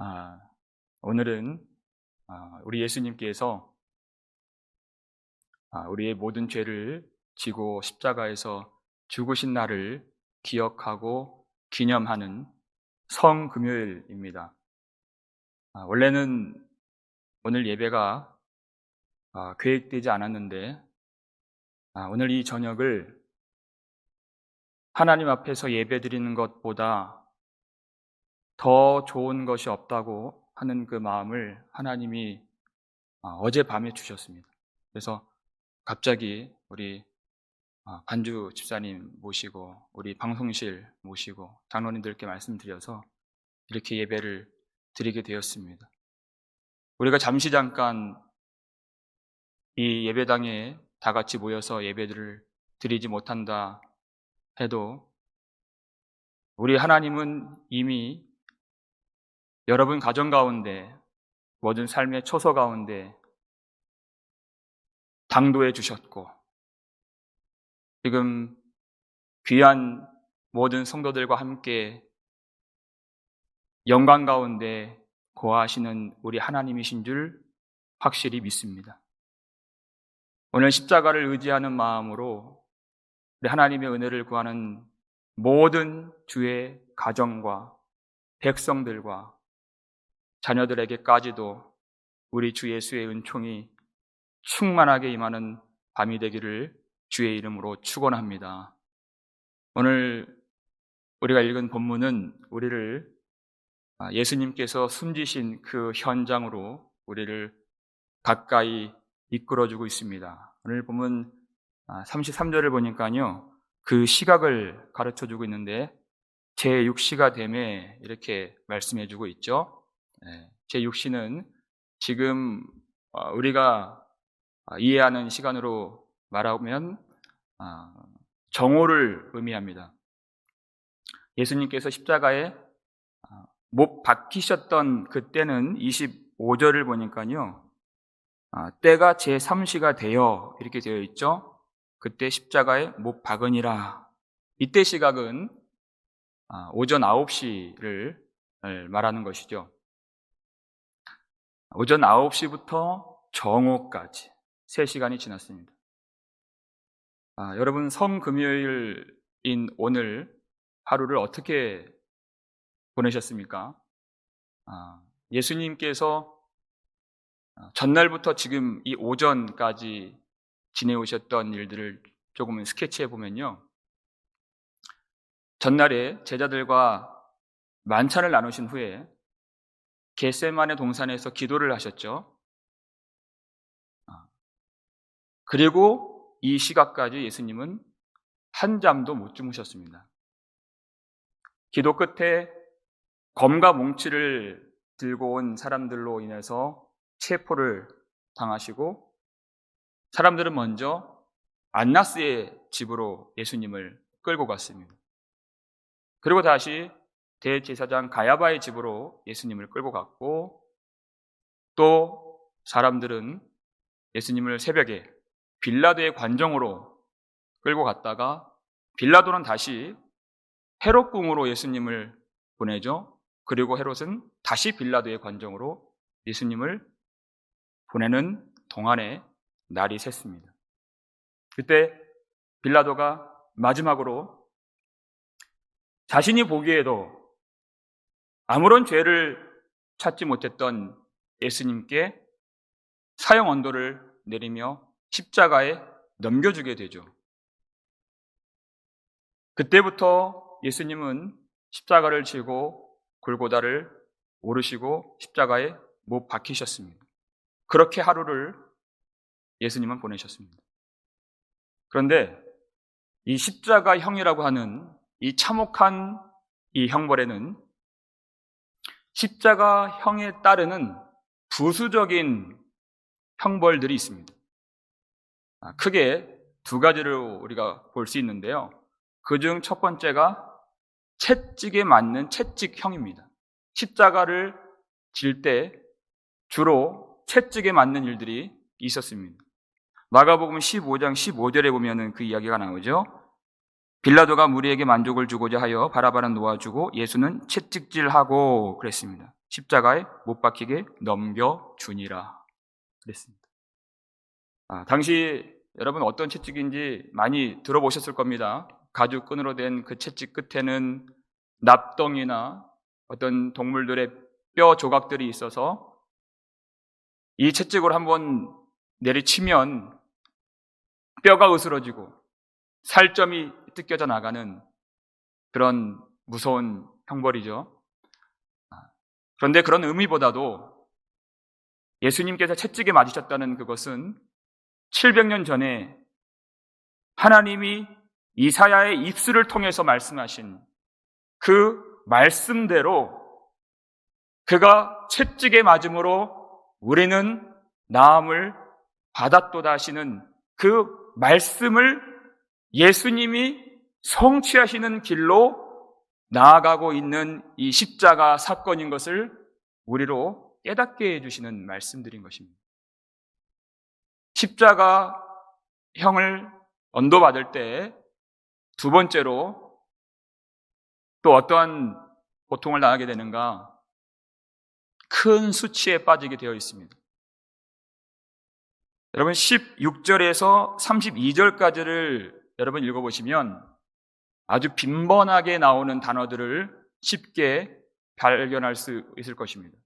아, 오늘은 우리 예수님께서 우리의 모든 죄를 지고 십자가에서 죽으신 날을 기억하고 기념하는 성금요일입니다. 원래는 오늘 예배가 계획되지 않았는데 오늘 이 저녁을 하나님 앞에서 예배드리는 것보다 더 좋은 것이 없다고 하는 그 마음을 하나님이 어젯밤에 주셨습니다. 그래서 갑자기 우리 반주 집사님 모시고 우리 방송실 모시고 장로님들께 말씀드려서 이렇게 예배를 드리게 되었습니다. 우리가 잠깐 이 예배당에 다 같이 모여서 예배들을 드리지 못한다 해도 우리 하나님은 이미 여러분 가정 가운데 모든 삶의 초소 가운데 당도해 주셨고 지금 귀한 모든 성도들과 함께 영광 가운데 거하시는 우리 하나님이신 줄 확실히 믿습니다. 오늘 십자가를 의지하는 마음으로 우리 하나님의 은혜를 구하는 모든 주의 가정과 백성들과 자녀들에게까지도 우리 주 예수의 은총이 충만하게 임하는 밤이 되기를 주의 이름으로 축원합니다. 오늘 우리가 읽은 본문은 우리를 예수님께서 숨지신 그 현장으로 우리를 가까이 이끌어주고 있습니다. 오늘 본문 33절을 보니까요, 그 시각을 가르쳐주고 있는데 제6시가 됨에 이렇게 말씀해주고 있죠. 제6시는 지금 우리가 이해하는 시간으로 말하면 정오를 의미합니다. 예수님께서 십자가에 못 박히셨던 그때는 25절을 보니까요, 때가 제3시가 되어 이렇게 되어 있죠. 그때 십자가에 못 박으니라. 이때 시각은 오전 9시를 말하는 것이죠. 오전 9시부터 정오까지 3시간이 지났습니다. 여러분 성금요일인 오늘 하루를 어떻게 보내셨습니까? 예수님께서 전날부터 지금 이 오전까지 지내오셨던 일들을 조금은 스케치해 보면요, 전날에 제자들과 만찬을 나누신 후에 겟세마네 동산에서 기도를 하셨죠. 그리고 이 시각까지 예수님은 한잠도 못 주무셨습니다. 기도 끝에 검과 몽치를 들고 온 사람들로 인해서 체포를 당하시고, 사람들은 먼저 안나스의 집으로 예수님을 끌고 갔습니다. 그리고 다시 대제사장 가야바의 집으로 예수님을 끌고 갔고, 또 사람들은 예수님을 새벽에 빌라도의 관정으로 끌고 갔다가 빌라도는 다시 헤롯 궁으로 예수님을 보내죠. 그리고 헤롯은 다시 빌라도의 관정으로 예수님을 보내는 동안에 날이 샜습니다. 그때 빌라도가 마지막으로 자신이 보기에도 아무런 죄를 찾지 못했던 예수님께 사형 언도를 내리며 십자가에 넘겨주게 되죠. 그때부터 예수님은 십자가를 지고 골고다를 오르시고 십자가에 못 박히셨습니다. 그렇게 하루를 예수님은 보내셨습니다. 그런데 이 십자가형이라고 하는 이 참혹한 이 형벌에는 십자가형에 따르는 부수적인 형벌들이 있습니다. 크게 두 가지로 우리가 볼 수 있는데요. 그중 첫 번째가 채찍에 맞는 채찍형입니다. 십자가를 질 때 주로 채찍에 맞는 일들이 있었습니다. 마가복음 15장 15절에 보면은 그 이야기가 나오죠. 빌라도가 무리에게 만족을 주고자 하여 바라바는 놓아주고 예수는 채찍질하고 그랬습니다. 십자가에 못 박히게 넘겨주니라 그랬습니다. 당시 여러분 어떤 채찍인지 많이 들어보셨을 겁니다. 가죽끈으로 된 그 채찍 끝에는 납덩이나 어떤 동물들의 뼈 조각들이 있어서 이 채찍으로 한번 내리치면 뼈가 으스러지고 살점이 뜯겨져 나가는 그런 무서운 형벌이죠. 그런데 그런 의미보다도 예수님께서 채찍에 맞으셨다는 그것은 700년 전에 하나님이 이사야의 입술을 통해서 말씀하신 그 말씀대로 그가 채찍에 맞음으로 우리는 나음을 받았도다 하시는 그 말씀을 예수님이 성취하시는 길로 나아가고 있는 이 십자가 사건인 것을 우리로 깨닫게 해주시는 말씀들인 것입니다. 십자가 형을 언도받을 때 두 번째로 또 어떠한 고통을 당하게 되는가? 큰 수치에 빠지게 되어 있습니다. 여러분 16절에서 32절까지를 여러분 읽어보시면 아주 빈번하게 나오는 단어들을 쉽게 발견할 수 있을 것입니다.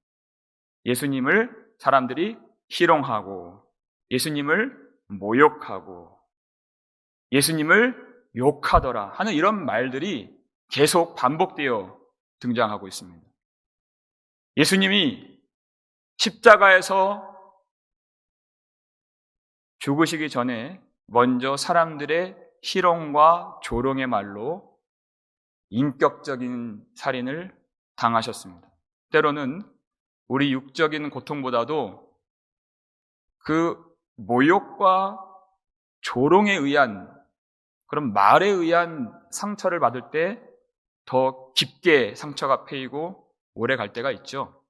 예수님을 사람들이 희롱하고, 예수님을 모욕하고, 예수님을 욕하더라 하는 이런 말들이 계속 반복되어 등장하고 있습니다. 예수님이 십자가에서 죽으시기 전에 먼저 사람들의 희롱과 조롱의 말로 인격적인 살인을 당하셨습니다. 때로는 우리 육적인 고통보다도 그 모욕과 조롱에 의한 그런 말에 의한 상처를 받을 때 더 깊게 상처가 패이고 오래 갈 때가 있죠.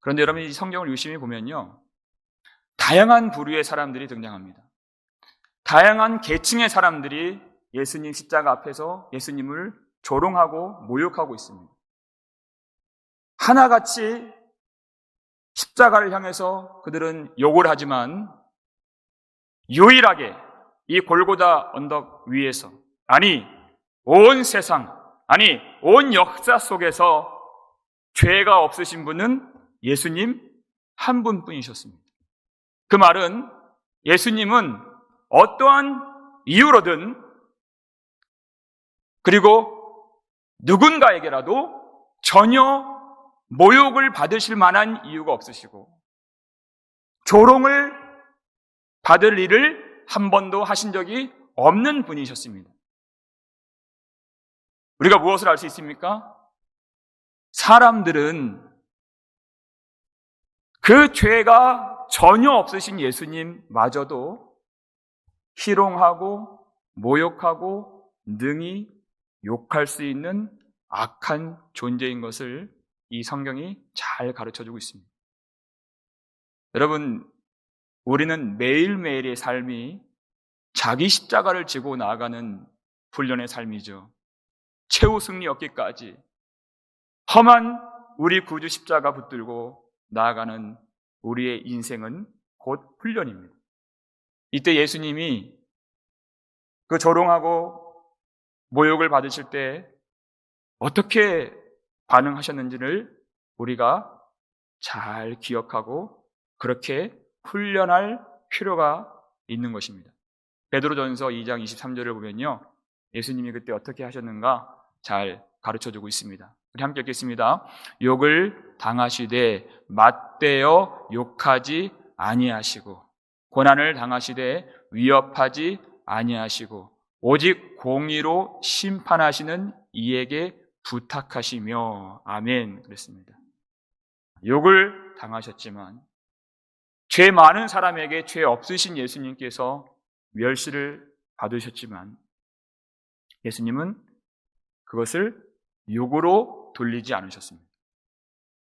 그런데 여러분 이 성경을 유심히 보면요, 다양한 부류의 사람들이 등장합니다. 다양한 계층의 사람들이 예수님 십자가 앞에서 예수님을 조롱하고 모욕하고 있습니다. 하나같이 십자가를 향해서 그들은 욕을 하지만 유일하게 이 골고다 언덕 위에서, 아니 온 세상, 아니 온 역사 속에서 죄가 없으신 분은 예수님 한 분뿐이셨습니다. 그 말은 예수님은 어떠한 이유로든 그리고 누군가에게라도 전혀 모욕을 받으실 만한 이유가 없으시고 조롱을 받을 일을 한 번도 하신 적이 없는 분이셨습니다. 우리가 무엇을 알 수 있습니까? 사람들은 그 죄가 전혀 없으신 예수님마저도 희롱하고 모욕하고 능히 욕할 수 있는 악한 존재인 것을 이 성경이 잘 가르쳐주고 있습니다. 여러분, 우리는 매일매일의 삶이 자기 십자가를 지고 나아가는 훈련의 삶이죠. 최후 승리 얻기까지 험한 우리 구주 십자가 붙들고 나아가는 우리의 인생은 곧 훈련입니다. 이때 예수님이 그 조롱하고 모욕을 받으실 때 어떻게 반응하셨는지를 우리가 잘 기억하고 그렇게 훈련할 필요가 있는 것입니다. 베드로전서 2장 23절을 보면요, 예수님이 그때 어떻게 하셨는가 잘 가르쳐주고 있습니다. 우리 함께 읽겠습니다. 욕을 당하시되 맞대어 욕하지 아니하시고 고난을 당하시되 위협하지 아니하시고 오직 공의로 심판하시는 이에게 부탁하시며. 아멘. 그랬습니다. 욕을 당하셨지만 죄 많은 사람에게 죄 없으신 예수님께서 멸시를 받으셨지만 예수님은 그것을 욕으로 돌리지 않으셨습니다.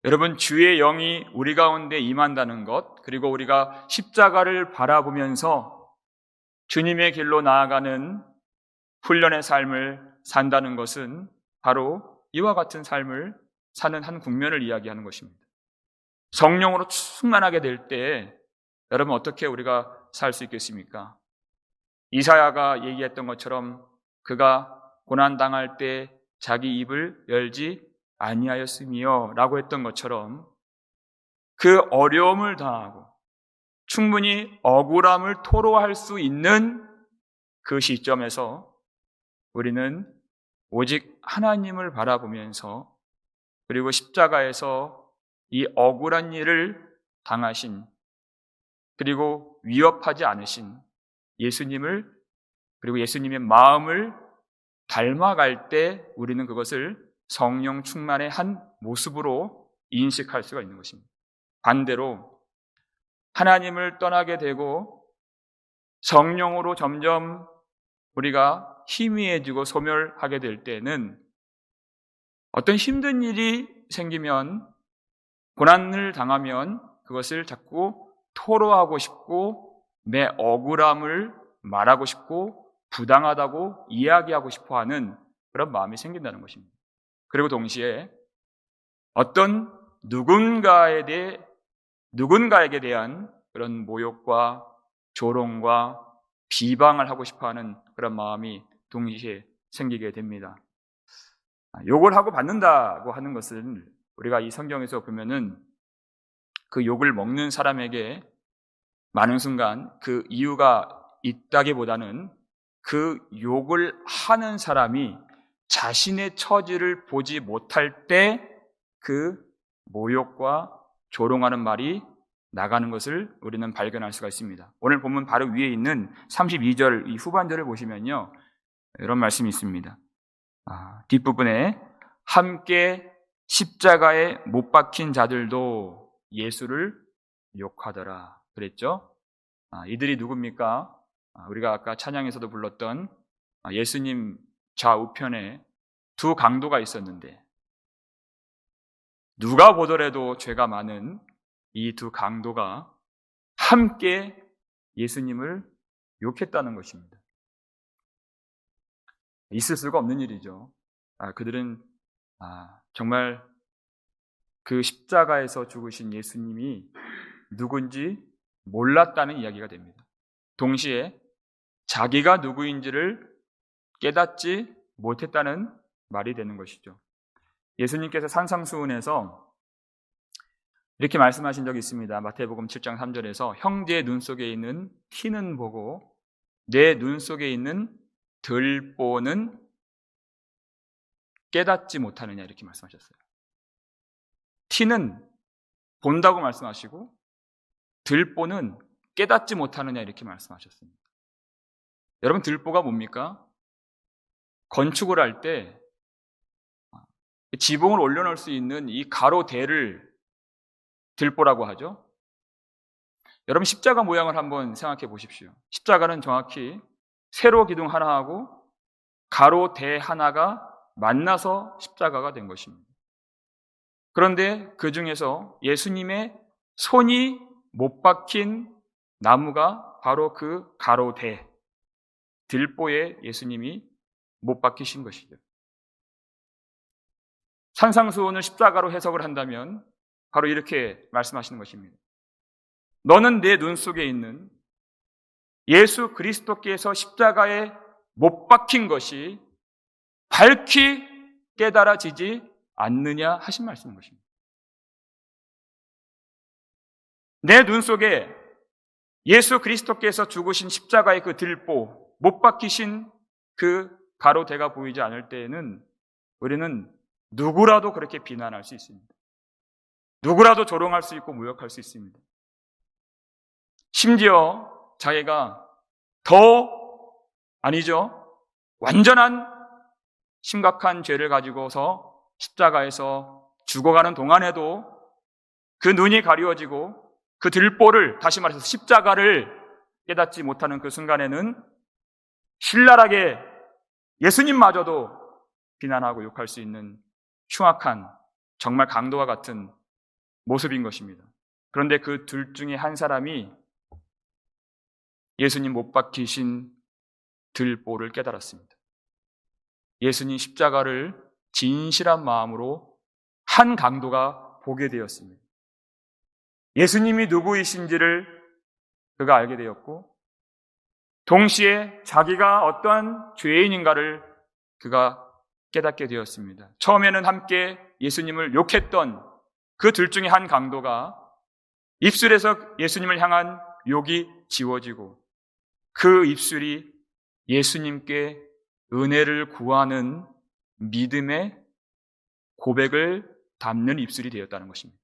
여러분, 주의 영이 우리 가운데 임한다는 것, 그리고 우리가 십자가를 바라보면서 주님의 길로 나아가는 훈련의 삶을 산다는 것은 바로 이와 같은 삶을 사는 한 국면을 이야기하는 것입니다. 성령으로 충만하게 될 때 여러분 어떻게 우리가 살 수 있겠습니까? 이사야가 얘기했던 것처럼 그가 고난당할 때 자기 입을 열지 아니하였으며 라고 했던 것처럼 그 어려움을 당하고 충분히 억울함을 토로할 수 있는 그 시점에서 우리는 오직 하나님을 바라보면서 그리고 십자가에서 이 억울한 일을 당하신 그리고 위협하지 않으신 예수님을 그리고 예수님의 마음을 닮아갈 때 우리는 그것을 성령 충만의 한 모습으로 인식할 수가 있는 것입니다. 반대로 하나님을 떠나게 되고 성령으로 점점 우리가 희미해지고 소멸하게 될 때는 어떤 힘든 일이 생기면 고난을 당하면 그것을 자꾸 토로하고 싶고 내 억울함을 말하고 싶고 부당하다고 이야기하고 싶어 하는 그런 마음이 생긴다는 것입니다. 그리고 동시에 어떤 누군가에게 대한 그런 모욕과 조롱과 비방을 하고 싶어 하는 그런 마음이 동시에 생기게 됩니다. 욕을 하고 받는다고 하는 것은 우리가 이 성경에서 보면은 그 욕을 먹는 사람에게 많은 순간 그 이유가 있다기보다는 그 욕을 하는 사람이 자신의 처지를 보지 못할 때 그 모욕과 조롱하는 말이 나가는 것을 우리는 발견할 수가 있습니다. 오늘 본문 바로 위에 있는 32절 이 후반절을 보시면요. 이런 말씀이 있습니다. 뒷부분에 함께 십자가에 못 박힌 자들도 예수를 욕하더라 그랬죠. 이들이 누굽니까? 우리가 아까 찬양에서도 불렀던 예수님 좌우편에 두 강도가 있었는데 누가 보더라도 죄가 많은 이 두 강도가 함께 예수님을 욕했다는 것입니다. 있을 수가 없는 일이죠. 그들은 정말 그 십자가에서 죽으신 예수님이 누군지 몰랐다는 이야기가 됩니다. 동시에 자기가 누구인지를 깨닫지 못했다는 말이 되는 것이죠. 예수님께서 산상수훈에서 이렇게 말씀하신 적이 있습니다. 마태복음 7장 3절에서 형제의 눈 속에 있는 티는 보고 내 눈 속에 있는 들보는 깨닫지 못하느냐 이렇게 말씀하셨어요. 티는 본다고 말씀하시고 들보는 깨닫지 못하느냐 이렇게 말씀하셨습니다. 여러분 들보가 뭡니까? 건축을 할 때 지붕을 올려놓을 수 있는 이 가로대를 들보라고 하죠. 여러분 십자가 모양을 한번 생각해 보십시오. 십자가는 정확히 세로 기둥 하나하고 가로대 하나가 만나서 십자가가 된 것입니다. 그런데 그 중에서 예수님의 손이 못 박힌 나무가 바로 그 가로대, 들보에 예수님이 못 박히신 것이죠. 산상수훈을 십자가로 해석을 한다면 바로 이렇게 말씀하시는 것입니다. 너는 내 눈 속에 있는 예수 그리스도께서 십자가에 못 박힌 것이 밝히 깨달아지지 않느냐 하신 말씀인 것입니다. 내 눈 속에 예수 그리스도께서 죽으신 십자가의 그 들보, 못 박히신 그 가로대가 보이지 않을 때에는 우리는 누구라도 그렇게 비난할 수 있습니다. 누구라도 조롱할 수 있고 모욕할 수 있습니다. 심지어 자기가 완전한 심각한 죄를 가지고서 십자가에서 죽어가는 동안에도 그 눈이 가리워지고 그 들보를, 다시 말해서 십자가를 깨닫지 못하는 그 순간에는 신랄하게 예수님마저도 비난하고 욕할 수 있는 흉악한 정말 강도와 같은 모습인 것입니다. 그런데 그 둘 중에 한 사람이 예수님 못 박히신 들보를 깨달았습니다. 예수님 십자가를 진실한 마음으로 한 강도가 보게 되었습니다. 예수님이 누구이신지를 그가 알게 되었고, 동시에 자기가 어떠한 죄인인가를 그가 깨닫게 되었습니다. 처음에는 함께 예수님을 욕했던 그 둘 중에 한 강도가 입술에서 예수님을 향한 욕이 지워지고, 그 입술이 예수님께 은혜를 구하는 믿음의 고백을 담는 입술이 되었다는 것입니다.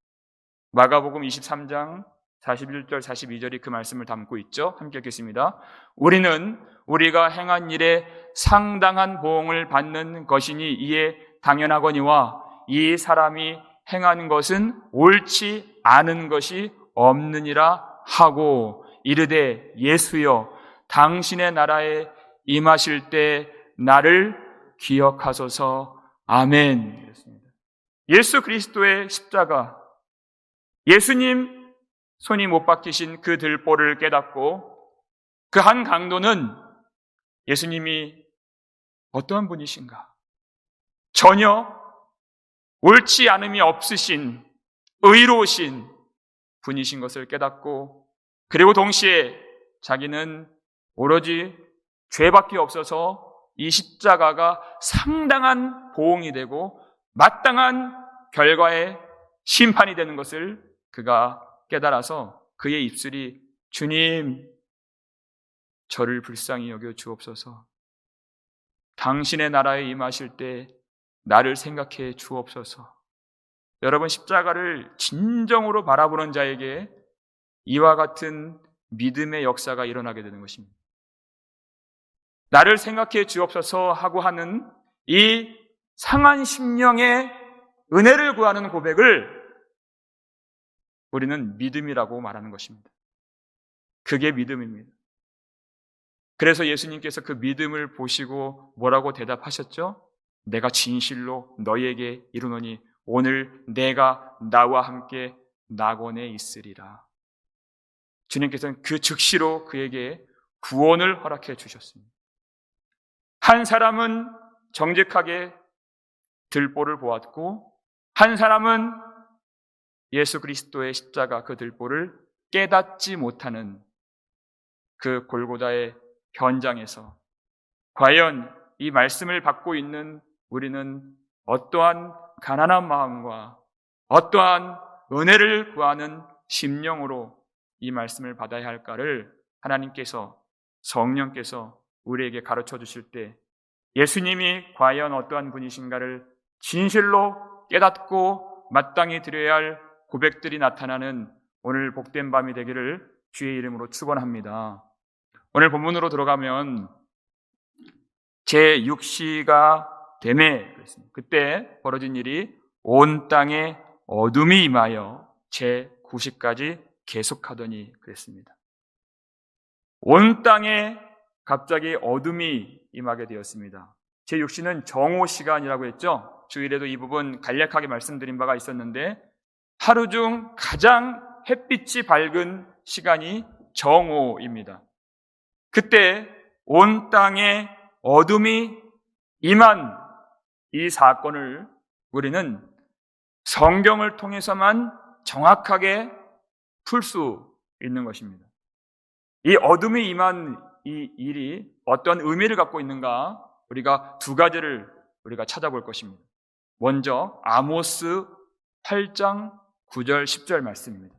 마가복음 23장 41절 42절이 그 말씀을 담고 있죠. 함께 읽겠습니다. 우리는 우리가 행한 일에 상당한 보응을 받는 것이니 이에 당연하거니와 이 사람이 행한 것은 옳지 않은 것이 없느니라 하고 이르되 예수여 당신의 나라에 임하실 때 나를 기억하소서. 아멘. 예수 그리스도의 십자가, 예수님 손이 못 박히신 그 들보를 깨닫고 그 한 강도는 예수님이 어떠한 분이신가? 전혀 옳지 않음이 없으신 의로우신 분이신 것을 깨닫고, 그리고 동시에 자기는 오로지 죄밖에 없어서 이 십자가가 상당한 보응이 되고 마땅한 결과의 심판이 되는 것을 그가 깨달아서 그의 입술이 주님, 저를 불쌍히 여겨 주옵소서. 당신의 나라에 임하실 때 나를 생각해 주옵소서. 여러분, 십자가를 진정으로 바라보는 자에게 이와 같은 믿음의 역사가 일어나게 되는 것입니다. 나를 생각해 주옵소서 하고 하는 이 상한 심령의 은혜를 구하는 고백을 우리는 믿음이라고 말하는 것입니다. 그게 믿음입니다. 그래서 예수님께서 그 믿음을 보시고 뭐라고 대답하셨죠? 내가 진실로 너희에게 이르노니 오늘 내가 나와 함께 낙원에 있으리라. 주님께서는 그 즉시로 그에게 구원을 허락해 주셨습니다. 한 사람은 정직하게 들보를 보았고, 한 사람은 예수 그리스도의 십자가 그 들보를 깨닫지 못하는 그 골고다의 현장에서 과연 이 말씀을 받고 있는 우리는 어떠한 가난한 마음과 어떠한 은혜를 구하는 심령으로 이 말씀을 받아야 할까를 하나님께서, 성령께서 우리에게 가르쳐 주실 때 예수님이 과연 어떠한 분이신가를 진실로 깨닫고 마땅히 드려야 할 고백들이 나타나는 오늘 복된 밤이 되기를 주의 이름으로 축원합니다. 오늘 본문으로 들어가면 제6시가 되매 그랬습니다. 그때 벌어진 일이 온 땅에 어둠이 임하여 제9시까지 계속하더니 그랬습니다. 온 땅에 갑자기 어둠이 임하게 되었습니다. 제6시는 정오 시간이라고 했죠. 주일에도 이 부분 간략하게 말씀드린 바가 있었는데 하루 중 가장 햇빛이 밝은 시간이 정오입니다. 그때 온 땅에 어둠이 임한 이 사건을 우리는 성경을 통해서만 정확하게 풀 수 있는 것입니다. 이 어둠이 임한 이 일이 어떤 의미를 갖고 있는가, 우리가 두 가지를 우리가 찾아볼 것입니다. 먼저 아모스 8장 9절 10절 말씀입니다.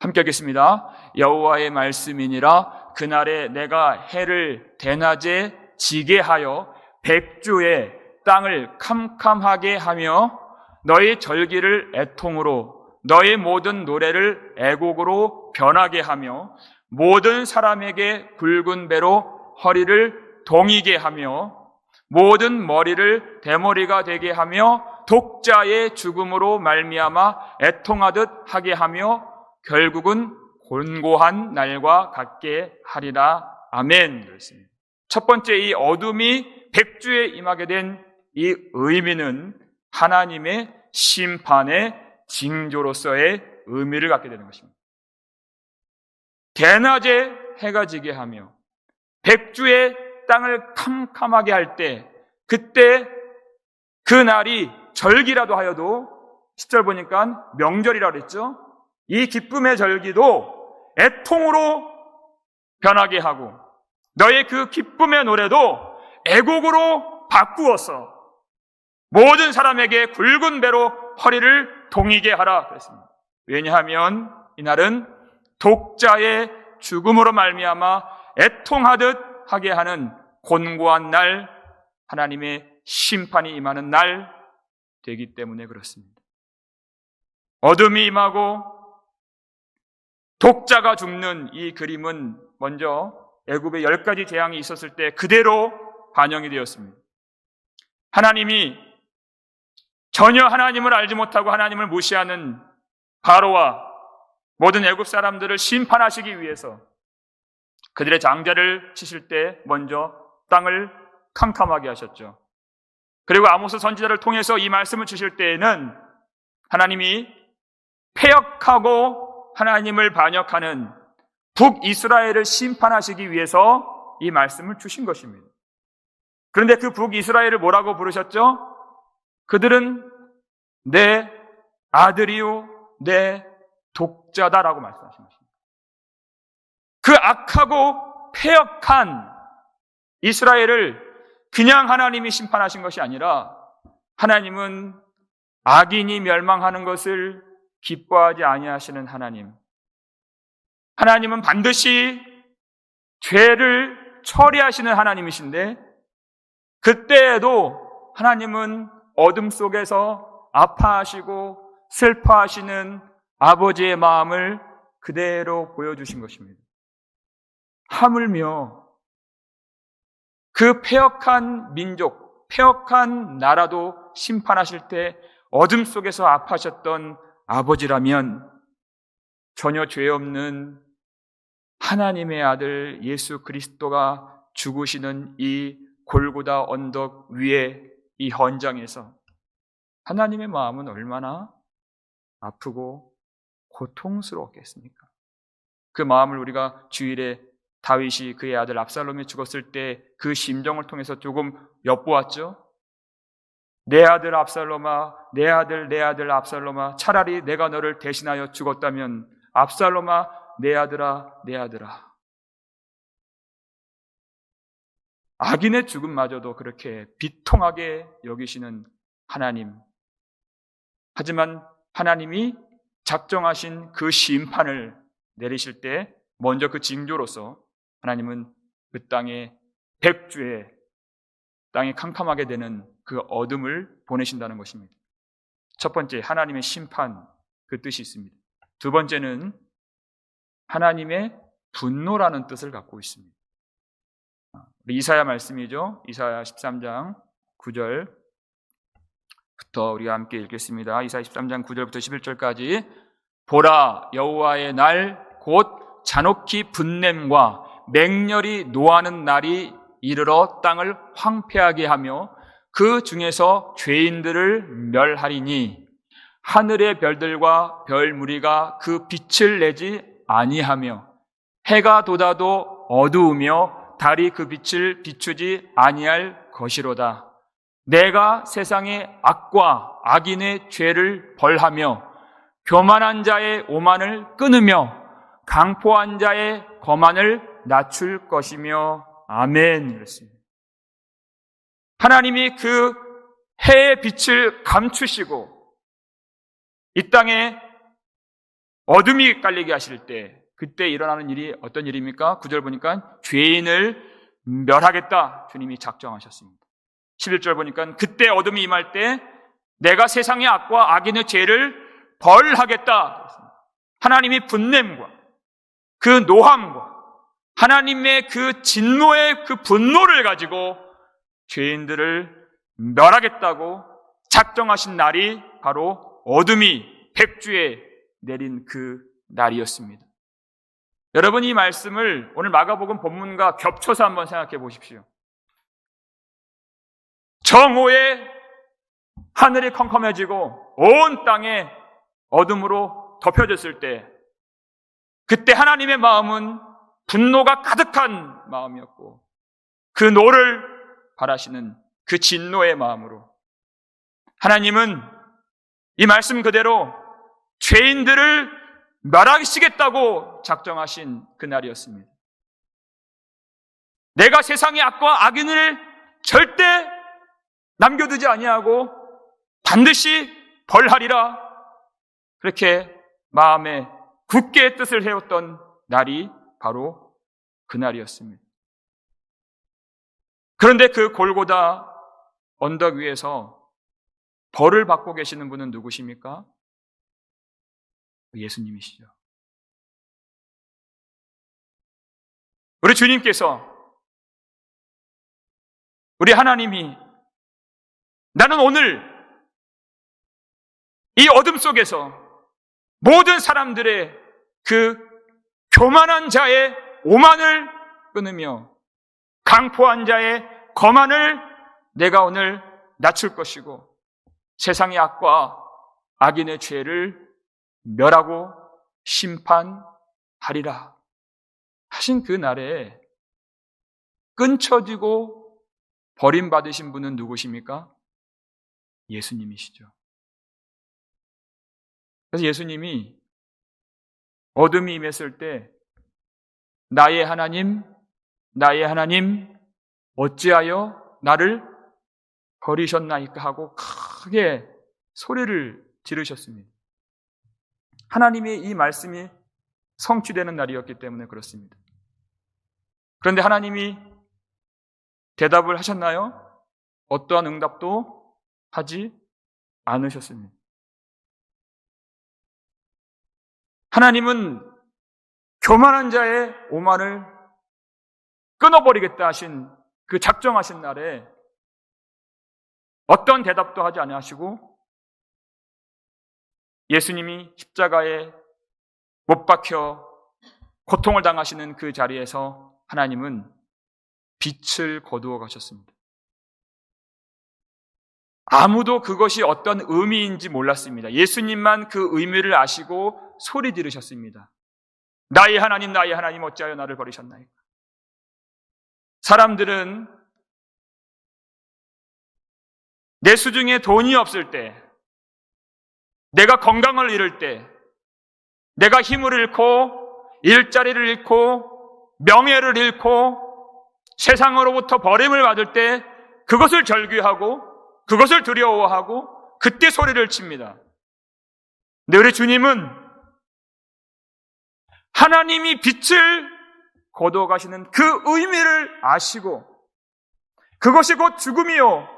함께 하겠습니다. 여호와의 말씀이니라. 그날에 내가 해를 대낮에 지게 하여 백주에 땅을 캄캄하게 하며 너의 절기를 애통으로 너의 모든 노래를 애곡으로 변하게 하며 모든 사람에게 굵은 배로 허리를 동이게 하며 모든 머리를 대머리가 되게 하며 독자의 죽음으로 말미암아 애통하듯 하게 하며 결국은 곤고한 날과 같게 하리라. 아멘. 그렇습니다. 첫 번째, 이 어둠이 백주에 임하게 된 이 의미는 하나님의 심판의 징조로서의 의미를 갖게 되는 것입니다. 대낮에 해가 지게 하며 백주의 땅을 캄캄하게 할 때, 그때 그 날이 절기라도 하여도 10절 보니까 명절이라 그랬죠. 이 기쁨의 절기도 애통으로 변하게 하고 너의 그 기쁨의 노래도 애곡으로 바꾸어서 모든 사람에게 굵은 배로 허리를 동이게 하라 그랬습니다. 왜냐하면 이날은 독자의 죽음으로 말미암아 애통하듯 하게 하는 곤고한 날, 하나님의 심판이 임하는 날 되기 때문에 그렇습니다. 어둠이 임하고 독자가 죽는 이 그림은 먼저 애굽에 10가지 재앙이 있었을 때 그대로 반영이 되었습니다. 하나님이 전혀 하나님을 알지 못하고 하나님을 무시하는 바로와 모든 애굽 사람들을 심판하시기 위해서 그들의 장자를 치실 때 먼저 땅을 캄캄하게 하셨죠. 그리고 아모스 선지자를 통해서 이 말씀을 주실 때에는 하나님이 패역하고 하나님을 반역하는 북이스라엘을 심판하시기 위해서 이 말씀을 주신 것입니다. 그런데 그 북이스라엘을 뭐라고 부르셨죠? 그들은 내 아들이요 내 독자다라고 말씀하신 것입니다. 그 악하고 패역한 이스라엘을 그냥 하나님이 심판하신 것이 아니라 하나님은 악인이 멸망하는 것을 기뻐하지 아니하시는 하나님. 하나님은 반드시 죄를 처리하시는 하나님이신데 그때에도 하나님은 어둠 속에서 아파하시고 슬퍼하시는 아버지의 마음을 그대로 보여주신 것입니다. 하물며 그 패역한 민족, 패역한 나라도 심판하실 때 어둠 속에서 아파하셨던 아버지라면 전혀 죄 없는 하나님의 아들 예수 그리스도가 죽으시는 이 골고다 언덕 위에 이 현장에서 하나님의 마음은 얼마나 아프고 고통스러웠겠습니까? 그 마음을 우리가 주일에 다윗이 그의 아들 압살롬이 죽었을 때 그 심정을 통해서 조금 엿보았죠. 내 아들 압살롬아, 내 아들 압살롬아, 차라리 내가 너를 대신하여 죽었다면 압살롬아, 내 아들아, 내 아들아. 악인의 죽음마저도 그렇게 비통하게 여기시는 하나님. 하지만 하나님이 작정하신 그 심판을 내리실 때 먼저 그 징조로서 하나님은 그 땅에 백주에 땅이 캄캄하게 되는 그 어둠을 보내신다는 것입니다. 첫 번째, 하나님의 심판, 그 뜻이 있습니다. 두 번째는 하나님의 분노라는 뜻을 갖고 있습니다. 이사야 말씀이죠. 이사야 13장 9절부터 우리가 함께 읽겠습니다. 이사야 13장 9절부터 11절까지 보라, 여호와의 날 곧 잔혹히 분냄과 맹렬히 노하는 날이 이르러 땅을 황폐하게 하며 그 중에서 죄인들을 멸하리니 하늘의 별들과 별 무리가 그 빛을 내지 아니하며 해가 돋아도 어두우며 달이 그 빛을 비추지 아니할 것이로다. 내가 세상의 악과 악인의 죄를 벌하며 교만한 자의 오만을 끊으며 강포한 자의 거만을 낮출 것이며 아멘. 이랬습니다. 하나님이 그 해의 빛을 감추시고 이 땅에 어둠이 깔리게 하실 때 그때 일어나는 일이 어떤 일입니까? 9절 보니까 죄인을 멸하겠다 주님이 작정하셨습니다. 11절 보니까 그때 어둠이 임할 때 내가 세상의 악과 악인의 죄를 벌하겠다. 하나님이 분냄과 그 노함과 하나님의 그 진노의 그 분노를 가지고 죄인들을 멸하겠다고 작정하신 날이 바로 어둠이 백주에 내린 그 날이었습니다. 여러분, 이 말씀을 오늘 마가복음 본문과 겹쳐서 한번 생각해 보십시오. 정오에 하늘이 컴컴해지고 온 땅에 어둠으로 덮여졌을 때 그때 하나님의 마음은 분노가 가득한 마음이었고 그 노를 바라시는 그 진노의 마음으로 하나님은 이 말씀 그대로 죄인들을 멸하시겠다고 작정하신 그날이었습니다. 내가 세상의 악과 악인을 절대 남겨두지 아니하고 반드시 벌하리라, 그렇게 마음에 굳게 뜻을 해왔던 날이 바로 그날이었습니다. 그런데 그 골고다 언덕 위에서 벌을 받고 계시는 분은 누구십니까? 예수님이시죠. 우리 주님께서, 우리 하나님이 나는 오늘 이 어둠 속에서 모든 사람들의 그 교만한 자의 오만을 끊으며 강포한 자의 거만을 내가 오늘 낮출 것이고 세상의 악과 악인의 죄를 멸하고 심판하리라 하신 그 날에 끊쳐지고 버림받으신 분은 누구십니까? 예수님이시죠. 그래서 예수님이 어둠이 임했을 때 나의 하나님, 나의 하나님, 어찌하여 나를 버리셨나이까 하고 크게 소리를 지르셨습니다. 하나님의 이 말씀이 성취되는 날이었기 때문에 그렇습니다. 그런데 하나님이 대답을 하셨나요? 어떠한 응답도 하지 않으셨습니다. 하나님은 교만한 자의 오만을 끊어버리겠다 하신 그 작정하신 날에 어떤 대답도 하지 아니하시고 예수님이 십자가에 못 박혀 고통을 당하시는 그 자리에서 하나님은 빛을 거두어 가셨습니다. 아무도 그것이 어떤 의미인지 몰랐습니다. 예수님만 그 의미를 아시고 소리 지르셨습니다. 나의 하나님, 나의 하나님, 어찌하여 나를 버리셨나이까. 사람들은 내 수중에 돈이 없을 때, 내가 건강을 잃을 때, 내가 힘을 잃고 일자리를 잃고 명예를 잃고 세상으로부터 버림을 받을 때 그것을 절규하고 그것을 두려워하고 그때 소리를 칩니다. 근데 우리 주님은 하나님이 빛을 거두어 가시는 그 의미를 아시고 그것이 곧 죽음이요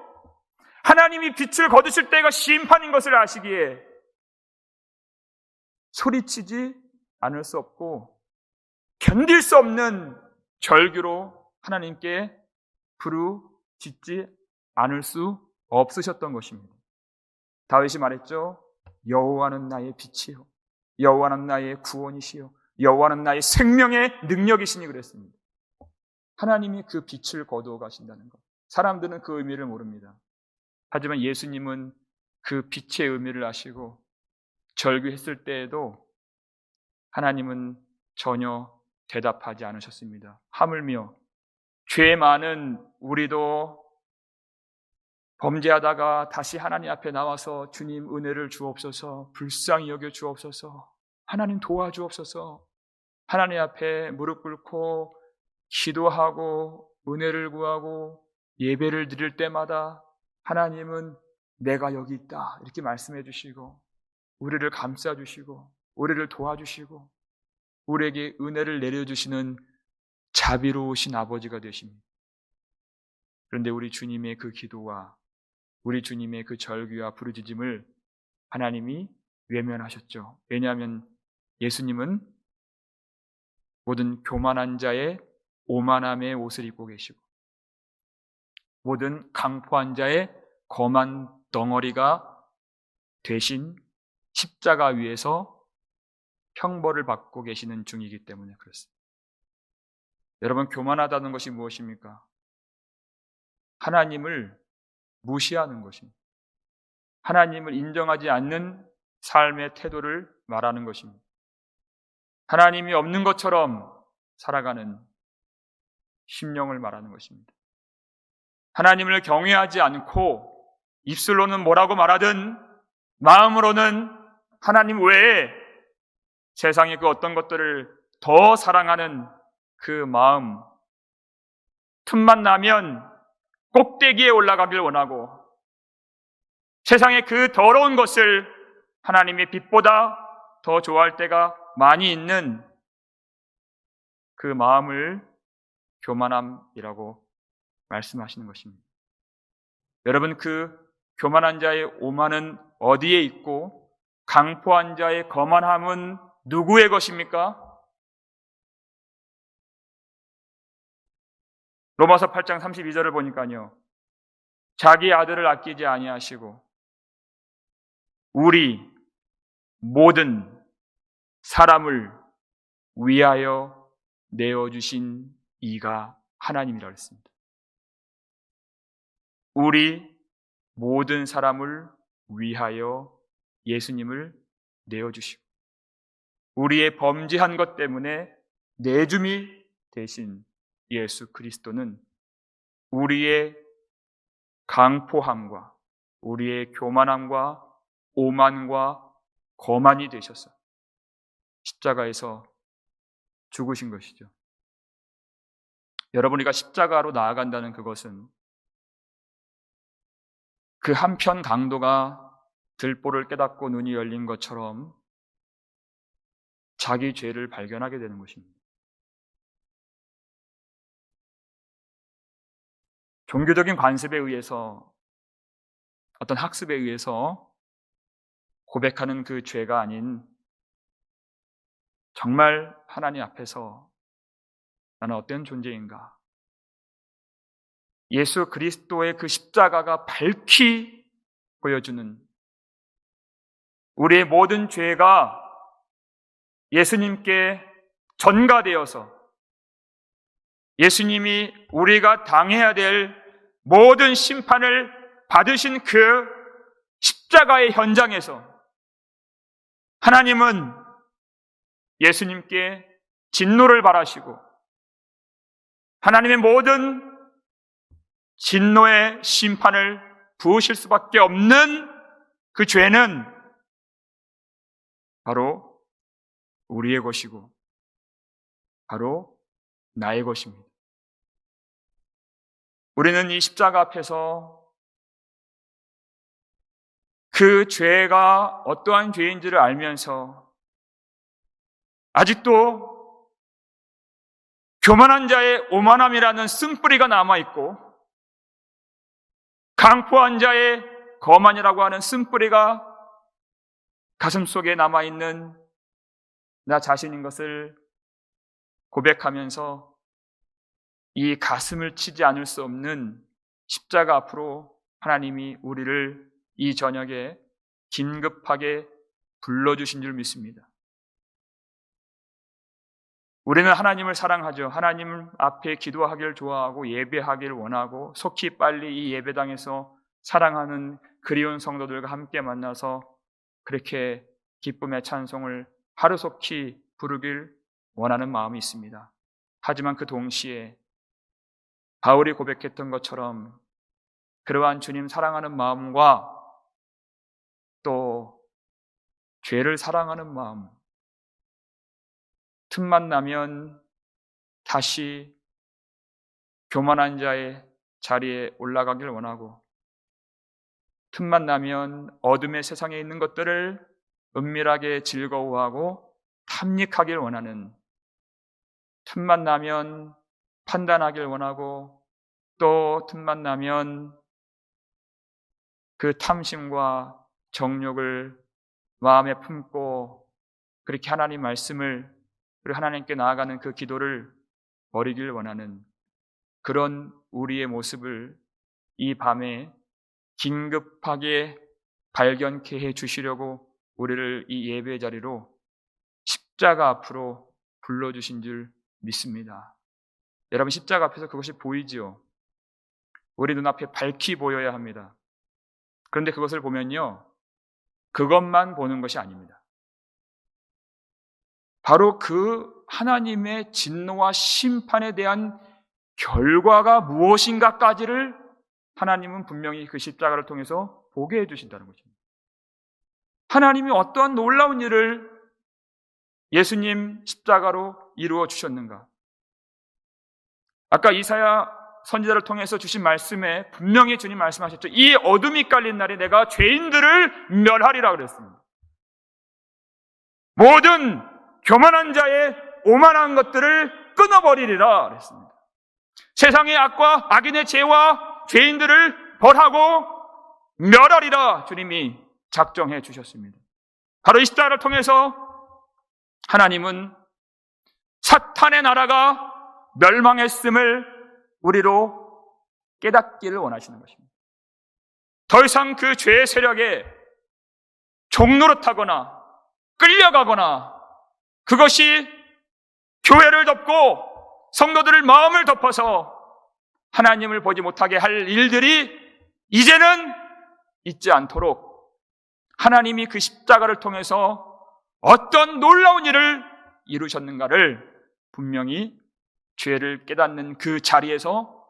하나님이 빛을 거두실 때가 심판인 것을 아시기에 소리치지 않을 수 없고 견딜 수 없는 절규로 하나님께 부르짖지 않을 수 없으셨던 것입니다. 다윗이 말했죠. 여호와는 나의 빛이요 여호와는 나의 구원이시요 여호와는 나의 생명의 능력이시니 그랬습니다. 하나님이 그 빛을 거두어 가신다는 것. 사람들은 그 의미를 모릅니다. 하지만 예수님은 그 빛의 의미를 아시고 절규했을 때에도 하나님은 전혀 대답하지 않으셨습니다. 하물며 죄 많은 우리도 범죄하다가 다시 하나님 앞에 나와서 주님 은혜를 주옵소서, 불쌍히 여겨 주옵소서, 하나님 도와주옵소서, 하나님 앞에 무릎 꿇고 기도하고 은혜를 구하고 예배를 드릴 때마다 하나님은 내가 여기 있다 이렇게 말씀해 주시고 우리를 감싸 주시고 우리를 도와주시고 우리에게 은혜를 내려주시는 자비로우신 아버지가 되십니다. 그런데 우리 주님의 그 기도와 우리 주님의 그 절규와 부르짖음을 하나님이 외면하셨죠. 왜냐하면 예수님은 모든 교만한 자의 오만함의 옷을 입고 계시고 모든 강포한 자의 거만 덩어리가 되신 십자가 위에서 형벌을 받고 계시는 중이기 때문에 그렇습니다. 여러분, 교만하다는 것이 무엇입니까? 하나님을 무시하는 것입니다. 하나님을 인정하지 않는 삶의 태도를 말하는 것입니다. 하나님이 없는 것처럼 살아가는 심령을 말하는 것입니다. 하나님을 경외하지 않고 입술로는 뭐라고 말하든 마음으로는 하나님 외에 세상의 그 어떤 것들을 더 사랑하는 그 마음, 틈만 나면 꼭대기에 올라가길 원하고 세상의 그 더러운 것을 하나님의 빛보다 더 좋아할 때가 많이 있는 그 마음을 교만함이라고 말씀하시는 것입니다. 여러분, 그 교만한 자의 오만은 어디에 있고 강포한 자의 거만함은 누구의 것입니까? 로마서 8장 32절을 보니까요, 자기 아들을 아끼지 아니하시고 우리 모든 사람을 위하여 내어주신 이가 하나님이라고 했습니다. 우리 모든 사람을 위하여 예수님을 내어주시고 우리의 범죄한 것 때문에 내줌이 되신 예수 그리스도는 우리의 강포함과 우리의 교만함과 오만과 거만이 되셔서 십자가에서 죽으신 것이죠. 여러분, 우리가 십자가로 나아간다는 그것은 그 한편 강도가 들보를 깨닫고 눈이 열린 것처럼 자기 죄를 발견하게 되는 것입니다. 종교적인 관습에 의해서, 어떤 학습에 의해서 고백하는 그 죄가 아닌 정말 하나님 앞에서 나는 어떤 존재인가, 예수 그리스도의 그 십자가가 밝히 보여주는 우리의 모든 죄가 예수님께 전가되어서 예수님이 우리가 당해야 될 모든 심판을 받으신 그 십자가의 현장에서 하나님은 예수님께 진노를 바라시고 하나님의 모든 진노의 심판을 부으실 수밖에 없는 그 죄는 바로 우리의 것이고 바로 나의 것입니다. 우리는 이 십자가 앞에서 그 죄가 어떠한 죄인지를 알면서 아직도 교만한 자의 오만함이라는 쓴뿌리가 남아있고 강포한 자의 거만이라고 하는 쓴뿌리가 가슴속에 남아있는 나 자신인 것을 고백하면서 이 가슴을 치지 않을 수 없는 십자가 앞으로 하나님이 우리를 이 저녁에 긴급하게 불러주신 줄 믿습니다. 우리는 하나님을 사랑하죠. 하나님 앞에 기도하기를 좋아하고 예배하기를 원하고 속히 빨리 이 예배당에서 사랑하는 그리운 성도들과 함께 만나서 그렇게 기쁨의 찬송을 하루속히 부르길 원하는 마음이 있습니다. 하지만 그 동시에 바울이 고백했던 것처럼 그러한 주님 사랑하는 마음과 또 죄를 사랑하는 마음, 틈만 나면 다시 교만한 자의 자리에 올라가길 원하고 틈만 나면 어둠의 세상에 있는 것들을 은밀하게 즐거워하고 탐닉하길 원하는, 틈만 나면 판단하길 원하고 또 틈만 나면 그 탐심과 정욕을 마음에 품고 그렇게 하나님 말씀을 그리고 하나님께 나아가는 그 기도를 버리길 원하는 그런 우리의 모습을 이 밤에 긴급하게 발견케 해 주시려고 우리를 이 예배 자리로 십자가 앞으로 불러주신 줄 믿습니다. 여러분, 십자가 앞에서 그것이 보이지요. 우리 눈앞에 밝히 보여야 합니다. 그런데 그것을 보면요, 그것만 보는 것이 아닙니다. 바로 그 하나님의 진노와 심판에 대한 결과가 무엇인가까지를 하나님은 분명히 그 십자가를 통해서 보게 해주신다는 것입니다. 하나님이 어떠한 놀라운 일을 예수님 십자가로 이루어 주셨는가? 아까 이사야 선지자를 통해서 주신 말씀에 분명히 주님 말씀하셨죠. 이 어둠이 깔린 날에 내가 죄인들을 멸하리라 그랬습니다. 모든 교만한 자의 오만한 것들을 끊어버리리라 그랬습니다. 세상의 악과 악인의 죄와 죄인들을 벌하고 멸하리라 주님이 작정해 주셨습니다. 바로 이 십자가를 통해서 하나님은 사탄의 나라가 멸망했음을 우리로 깨닫기를 원하시는 것입니다. 더 이상 그 죄의 세력에 종노릇하거나 끌려가거나 그것이 교회를 덮고 성도들의 마음을 덮어서 하나님을 보지 못하게 할 일들이 이제는 있지 않도록 하나님이 그 십자가를 통해서 어떤 놀라운 일을 이루셨는가를 분명히 죄를 깨닫는 그 자리에서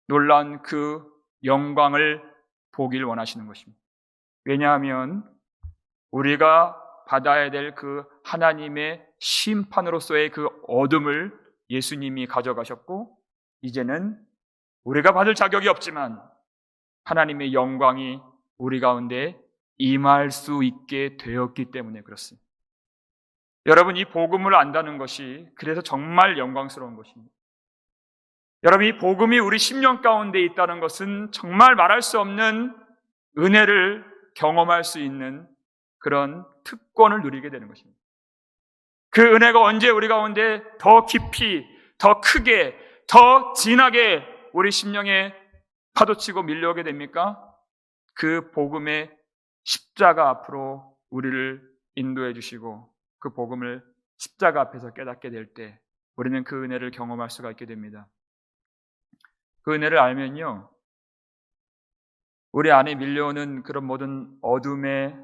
놀라운 그 영광을 보길 원하시는 것입니다. 왜냐하면 우리가 받아야 될 그 하나님의 심판으로서의 그 어둠을 예수님이 가져가셨고 이제는 우리가 받을 자격이 없지만 하나님의 영광이 우리 가운데 임할 수 있게 되었기 때문에 그렇습니다. 여러분, 이 복음을 안다는 것이 그래서 정말 영광스러운 것입니다. 여러분, 이 복음이 우리 심령 가운데 있다는 것은 정말 말할 수 없는 은혜를 경험할 수 있는 그런 특권을 누리게 되는 것입니다. 그 은혜가 언제 우리 가운데 더 깊이, 더 크게, 더 진하게 우리 심령에 파도치고 밀려오게 됩니까? 그 복음의 십자가 앞으로 우리를 인도해 주시고 그 복음을 십자가 앞에서 깨닫게 될 때 우리는 그 은혜를 경험할 수가 있게 됩니다. 그 은혜를 알면요, 우리 안에 밀려오는 그런 모든 어둠의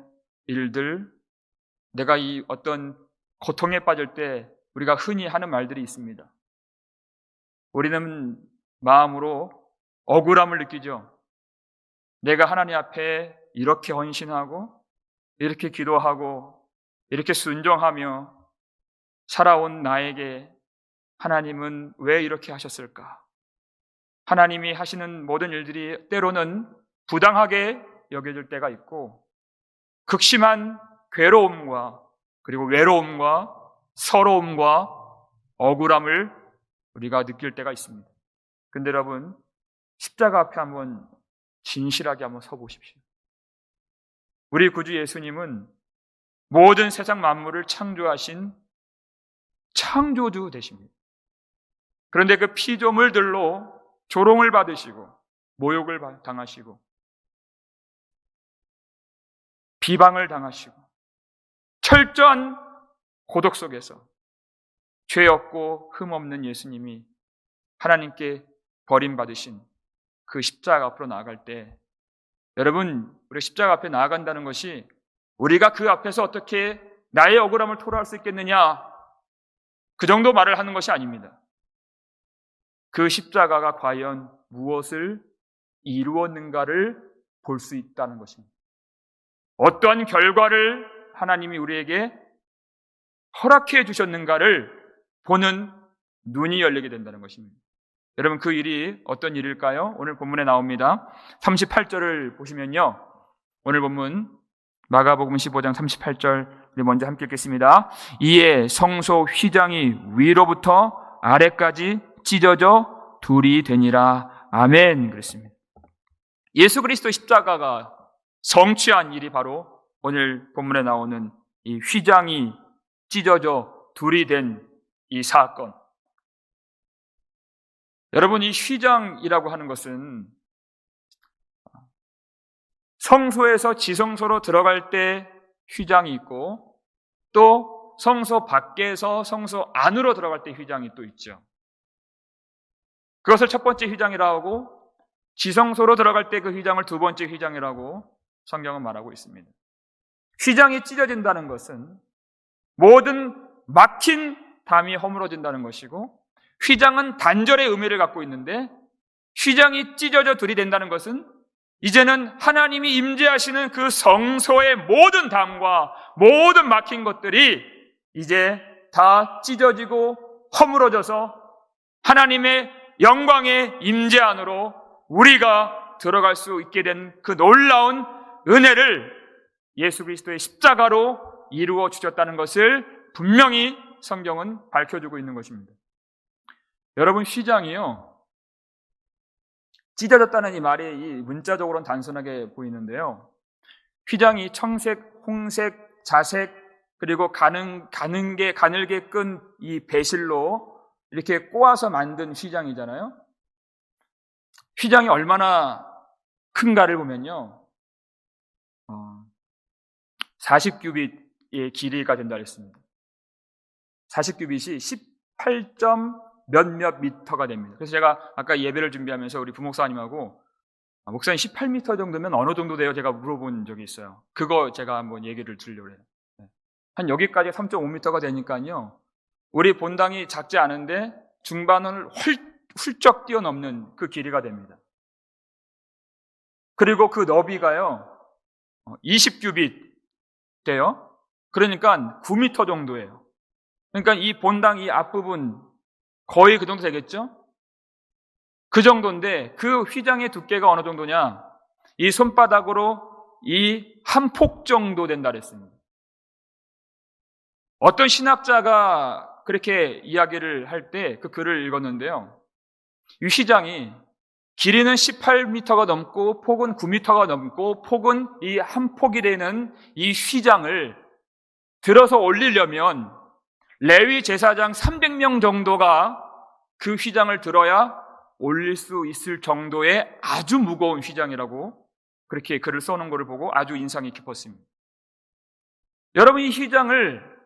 일들, 내가 이 어떤 고통에 빠질 때 우리가 흔히 하는 말들이 있습니다. 우리는 마음으로 억울함을 느끼죠. 내가 하나님 앞에 이렇게 헌신하고 이렇게 기도하고 이렇게 순종하며 살아온 나에게 하나님은 왜 이렇게 하셨을까? 하나님이 하시는 모든 일들이 때로는 부당하게 여겨질 때가 있고 극심한 괴로움과 그리고 외로움과 서러움과 억울함을 우리가 느낄 때가 있습니다. 근데 여러분, 십자가 앞에 한번 진실하게 한번 서보십시오. 우리 구주 예수님은 모든 세상 만물을 창조하신 창조주 되십니다. 그런데 그 피조물들로 조롱을 받으시고 모욕을 당하시고 비방을 당하시고 철저한 고독 속에서 죄 없고 흠 없는 예수님이 하나님께 버림받으신 그 십자가 앞으로 나아갈 때, 여러분, 우리 십자가 앞에 나아간다는 것이 우리가 그 앞에서 어떻게 나의 억울함을 토로할 수 있겠느냐, 그 정도 말을 하는 것이 아닙니다. 그 십자가가 과연 무엇을 이루었는가를 볼 수 있다는 것입니다. 어떤 결과를 하나님이 우리에게 허락해 주셨는가를 보는 눈이 열리게 된다는 것입니다. 여러분, 그 일이 어떤 일일까요? 오늘 본문에 나옵니다. 38절을 보시면요, 오늘 본문 마가복음 15장 38절 우리 먼저 함께 읽겠습니다. 이에 성소 휘장이 위로부터 아래까지 찢어져 둘이 되니라. 아멘. 그랬습니다. 예수 그리스도 십자가가 성취한 일이 바로 오늘 본문에 나오는 이 휘장이 찢어져 둘이 된 이 사건. 여러분, 이 휘장이라고 하는 것은 성소에서 지성소로 들어갈 때 휘장이 있고 또 성소 밖에서 성소 안으로 들어갈 때 휘장이 또 있죠. 그것을 첫 번째 휘장이라고 하고 지성소로 들어갈 때 그 휘장을 두 번째 휘장이라고 성경은 말하고 있습니다. 휘장이 찢어진다는 것은 모든 막힌 담이 허물어진다는 것이고, 휘장은 단절의 의미를 갖고 있는데 휘장이 찢어져 들이댄다는 것은 이제는 하나님이 임재하시는 그 성소의 모든 담과 모든 막힌 것들이 이제 다 찢어지고 허물어져서 하나님의 영광의 임재 안으로 우리가 들어갈 수 있게 된 그 놀라운 은혜를 예수 그리스도의 십자가로 이루어 주셨다는 것을 분명히 성경은 밝혀주고 있는 것입니다. 여러분, 휘장이요, 찢어졌다는 이 말이 이 문자적으로는 단순하게 보이는데요, 휘장이 청색, 홍색, 자색, 그리고 가늘게 끈 이 배실로 이렇게 꼬아서 만든 휘장이잖아요. 휘장이 얼마나 큰가를 보면요, 40규빗의 길이가 된다 그랬습니다. 40규빗이 18점 몇몇 미터가 됩니다. 그래서 제가 아까 예배를 준비하면서 우리 부목사님하고 목사님 18m 정도면 어느 정도 돼요? 제가 물어본 적이 있어요. 그거 제가 한번 얘기를 드리려고 해요. 한 여기까지 3.5m가 되니까요, 우리 본당이 작지 않은데 중반을 훌쩍 뛰어넘는 그 길이가 됩니다. 그리고 그 너비가요 20규빗 돼요. 그러니까 9m 정도예요. 그러니까 이 본당 이 앞부분 거의 그 정도 되겠죠? 그 정도인데 그 휘장의 두께가 어느 정도냐? 이 손바닥으로 이 한 폭 정도 된다 그랬습니다. 어떤 신학자가 그렇게 이야기를 할 때 그 글을 읽었는데요, 이 휘장이 길이는 18m가 넘고 폭은 9m가 넘고 폭은 이 한 폭이 되는 이 휘장을 들어서 올리려면 레위 제사장 300명 정도가 그 휘장을 들어야 올릴 수 있을 정도의 아주 무거운 휘장이라고 그렇게 글을 써놓은 것을 보고 아주 인상이 깊었습니다. 여러분, 이 휘장을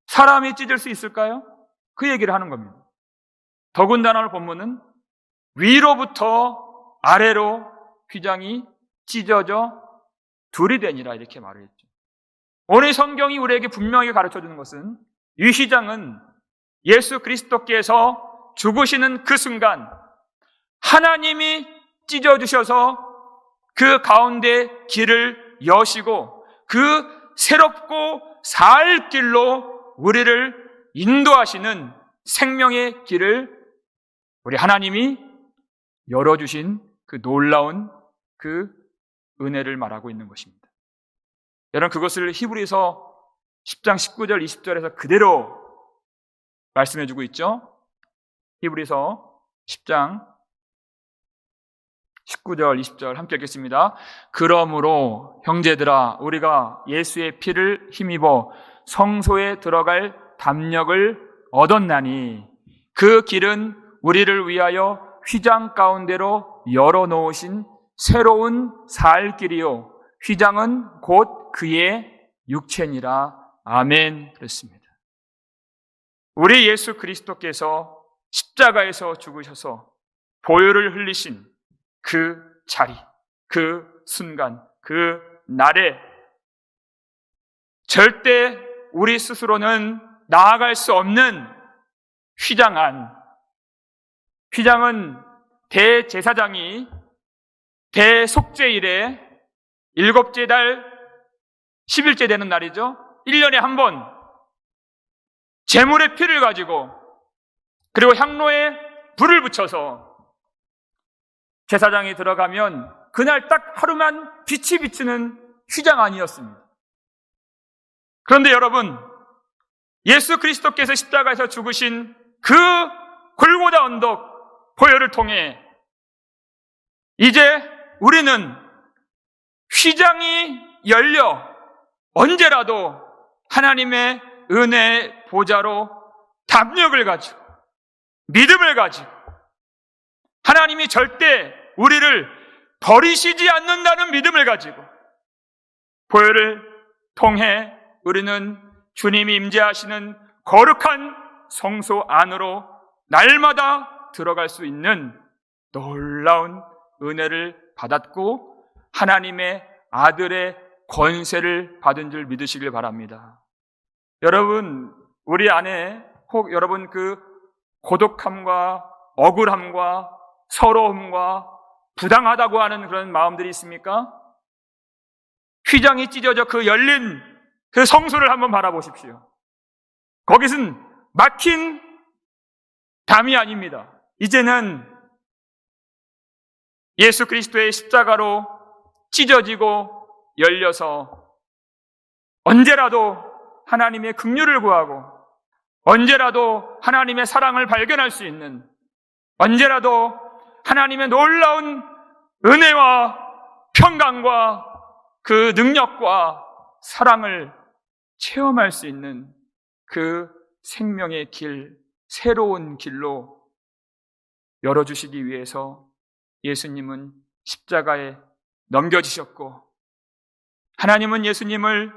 사람이 찢을 수 있을까요? 그 얘기를 하는 겁니다. 더군다나 오늘 본문은 위로부터 아래로 휘장이 찢어져 둘이 되니라 이렇게 말을 했죠. 오늘 성경이 우리에게 분명히 가르쳐주는 것은 이 휘장은 예수 그리스도께서 죽으시는 그 순간 하나님이 찢어주셔서 그 가운데 길을 여시고 그 새롭고 살 길로 우리를 인도하시는 생명의 길을 우리 하나님이 열어주신 그 놀라운 그 은혜를 말하고 있는 것입니다. 여러분, 그것을 히브리서 10장 19절 20절에서 그대로 말씀해주고 있죠. 히브리서 10장 19절 20절 함께 읽겠습니다. 그러므로 형제들아, 우리가 예수의 피를 힘입어 성소에 들어갈 담력을 얻었나니 그 길은 우리를 위하여 휘장 가운데로 열어놓으신 새로운 살 길이요 휘장은 곧 그의 육체니라. 아멘. 그렇습니다. 우리 예수 그리스도께서 십자가에서 죽으셔서 보혈을 흘리신 그 자리, 그 순간, 그 날에 절대 우리 스스로는 나아갈 수 없는 휘장 안, 휘장은 대제사장이 대속죄일에 7째 달 10일째 되는 날이죠. 1년에 한 번 제물의 피를 가지고 그리고 향로에 불을 붙여서 제사장이 들어가면 그날 딱 하루만 빛이 비치는 휘장 아니었습니다. 그런데 여러분, 예수 그리스도께서 십자가에서 죽으신 그 골고다 언덕 보혈을 통해 이제 우리는 휘장이 열려 언제라도 하나님의 은혜의 보좌로 담력을 가지고 믿음을 가지고 하나님이 절대 우리를 버리시지 않는다는 믿음을 가지고 보혈을 통해 우리는 주님이 임재하시는 거룩한 성소 안으로 날마다 들어갈 수 있는 놀라운 은혜를 받았고 하나님의 아들의 권세를 받은 줄 믿으시길 바랍니다. 여러분, 우리 안에 혹 여러분 그 고독함과 억울함과 서러움과 부당하다고 하는 그런 마음들이 있습니까? 휘장이 찢어져 그 열린 그 성소를 한번 바라보십시오. 거기선 막힌 담이 아닙니다. 이제는 예수 그리스도의 십자가로 찢어지고 열려서 언제라도 하나님의 긍휼을 구하고 언제라도 하나님의 사랑을 발견할 수 있는, 언제라도 하나님의 놀라운 은혜와 평강과 그 능력과 사랑을 체험할 수 있는 그 생명의 길, 새로운 길로 열어주시기 위해서 예수님은 십자가에 넘겨지셨고, 하나님은 예수님을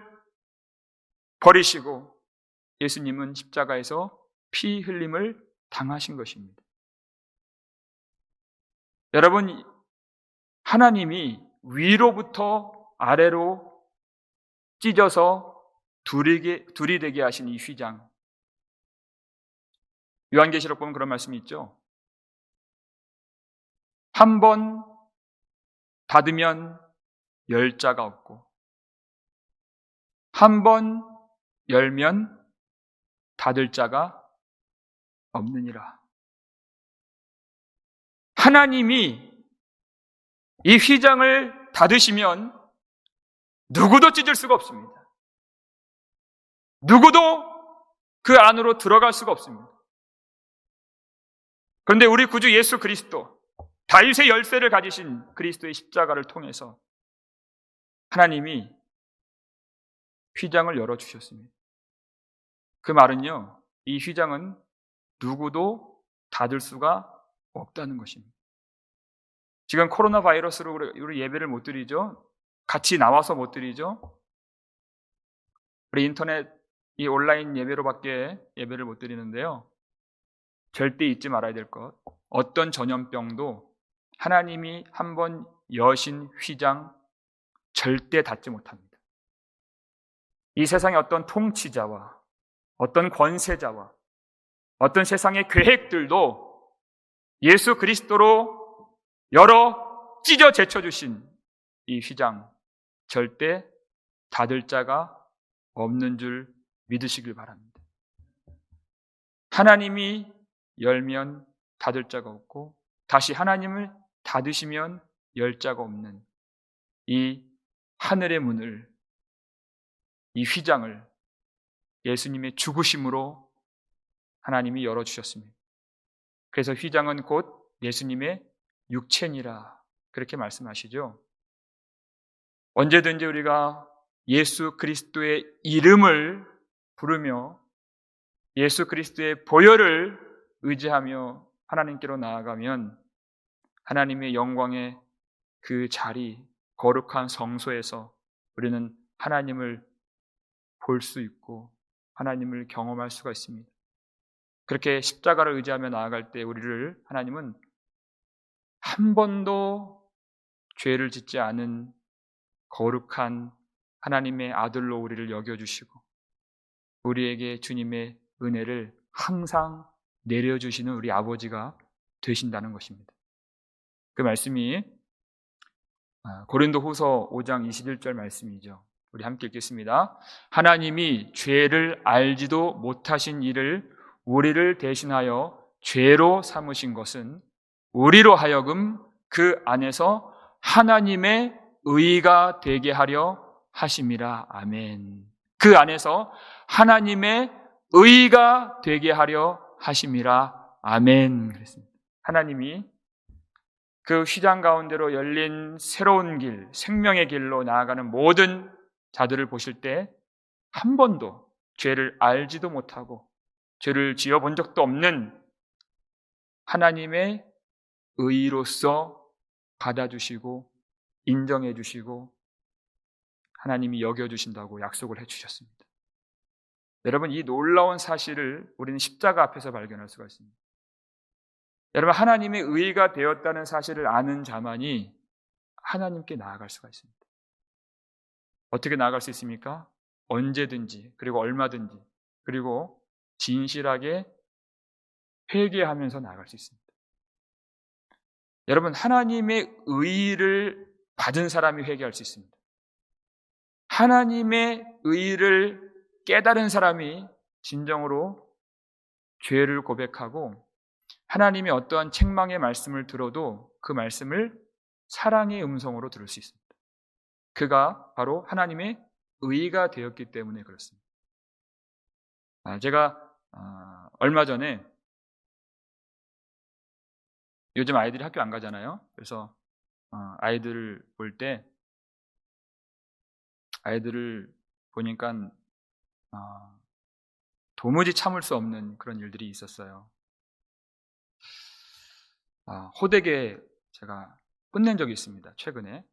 버리시고 예수님은 십자가에서 피 흘림을 당하신 것입니다. 여러분, 하나님이 위로부터 아래로 찢어서 둘이 되게 하신 이 휘장, 요한계시록 보면 그런 말씀이 있죠. 한 번 닫으면 열 자가 없고 한 번 열면 닫을 자가 없느니라. 하나님이 이 휘장을 닫으시면 누구도 찢을 수가 없습니다. 누구도 그 안으로 들어갈 수가 없습니다. 그런데 우리 구주 예수 그리스도, 다윗의 열쇠를 가지신 그리스도의 십자가를 통해서 하나님이 휘장을 열어주셨습니다. 그 말은요, 이 휘장은 누구도 닫을 수가 없다는 것입니다. 지금 코로나 바이러스로 우리 예배를 못 드리죠? 같이 나와서 못 드리죠? 우리 인터넷, 이 온라인 예배로밖에 예배를 못 드리는데요. 절대 잊지 말아야 될 것, 어떤 전염병도 하나님이 한번 여신 휘장 절대 닫지 못합니다. 이 세상의 어떤 통치자와 어떤 권세자와 어떤 세상의 계획들도 예수 그리스도로 열어 찢어 제쳐주신 이 휘장 절대 닫을 자가 없는 줄 믿으시길 바랍니다. 하나님이 열면 닫을 자가 없고 다시 하나님을 닫으시면 열 자가 없는 이 하늘의 문을, 이 휘장을 예수님의 죽으심으로 하나님이 열어주셨습니다. 그래서 휘장은 곧 예수님의 육체니라 그렇게 말씀하시죠. 언제든지 우리가 예수 그리스도의 이름을 부르며 예수 그리스도의 보혈을 의지하며 하나님께로 나아가면 하나님의 영광의 그 자리, 거룩한 성소에서 우리는 하나님을 볼 수 있고 하나님을 경험할 수가 있습니다. 그렇게 십자가를 의지하며 나아갈 때 우리를 하나님은 한 번도 죄를 짓지 않은 거룩한 하나님의 아들로 우리를 여겨주시고 우리에게 주님의 은혜를 항상 내려주시는 우리 아버지가 되신다는 것입니다. 그 말씀이 고린도후서 5장 21절 말씀이죠. 우리 함께 읽겠습니다. 하나님이 죄를 알지도 못하신 이를 우리를 대신하여 죄로 삼으신 것은 우리로 하여금 그 안에서 하나님의 의가 되게 하려 하심이라. 아멘. 그 안에서 하나님의 의가 되게 하려 하심이라. 아멘. 그랬습니다. 하나님이 그 휘장 가운데로 열린 새로운 길, 생명의 길로 나아가는 모든 자들을 보실 때 한 번도 죄를 알지도 못하고 죄를 지어본 적도 없는 하나님의 의로서 받아주시고 인정해 주시고 하나님이 여겨주신다고 약속을 해주셨습니다. 여러분, 이 놀라운 사실을 우리는 십자가 앞에서 발견할 수가 있습니다. 여러분, 하나님의 의가 되었다는 사실을 아는 자만이 하나님께 나아갈 수가 있습니다. 어떻게 나아갈 수 있습니까? 언제든지, 그리고 얼마든지, 그리고 진실하게 회개하면서 나아갈 수 있습니다. 여러분, 하나님의 의의를 받은 사람이 회개할 수 있습니다. 하나님의 의의를 깨달은 사람이 진정으로 죄를 고백하고 하나님의 어떠한 책망의 말씀을 들어도 그 말씀을 사랑의 음성으로 들을 수 있습니다. 그가 바로 하나님의 의의가 되었기 때문에 그렇습니다. 제가 얼마 전에, 요즘 아이들이 학교 안 가잖아요. 그래서 아이들을 볼 때, 아이들을 보니까 도무지 참을 수 없는 그런 일들이 있었어요. 호되게 제가 혼낸 적이 있습니다. 최근에.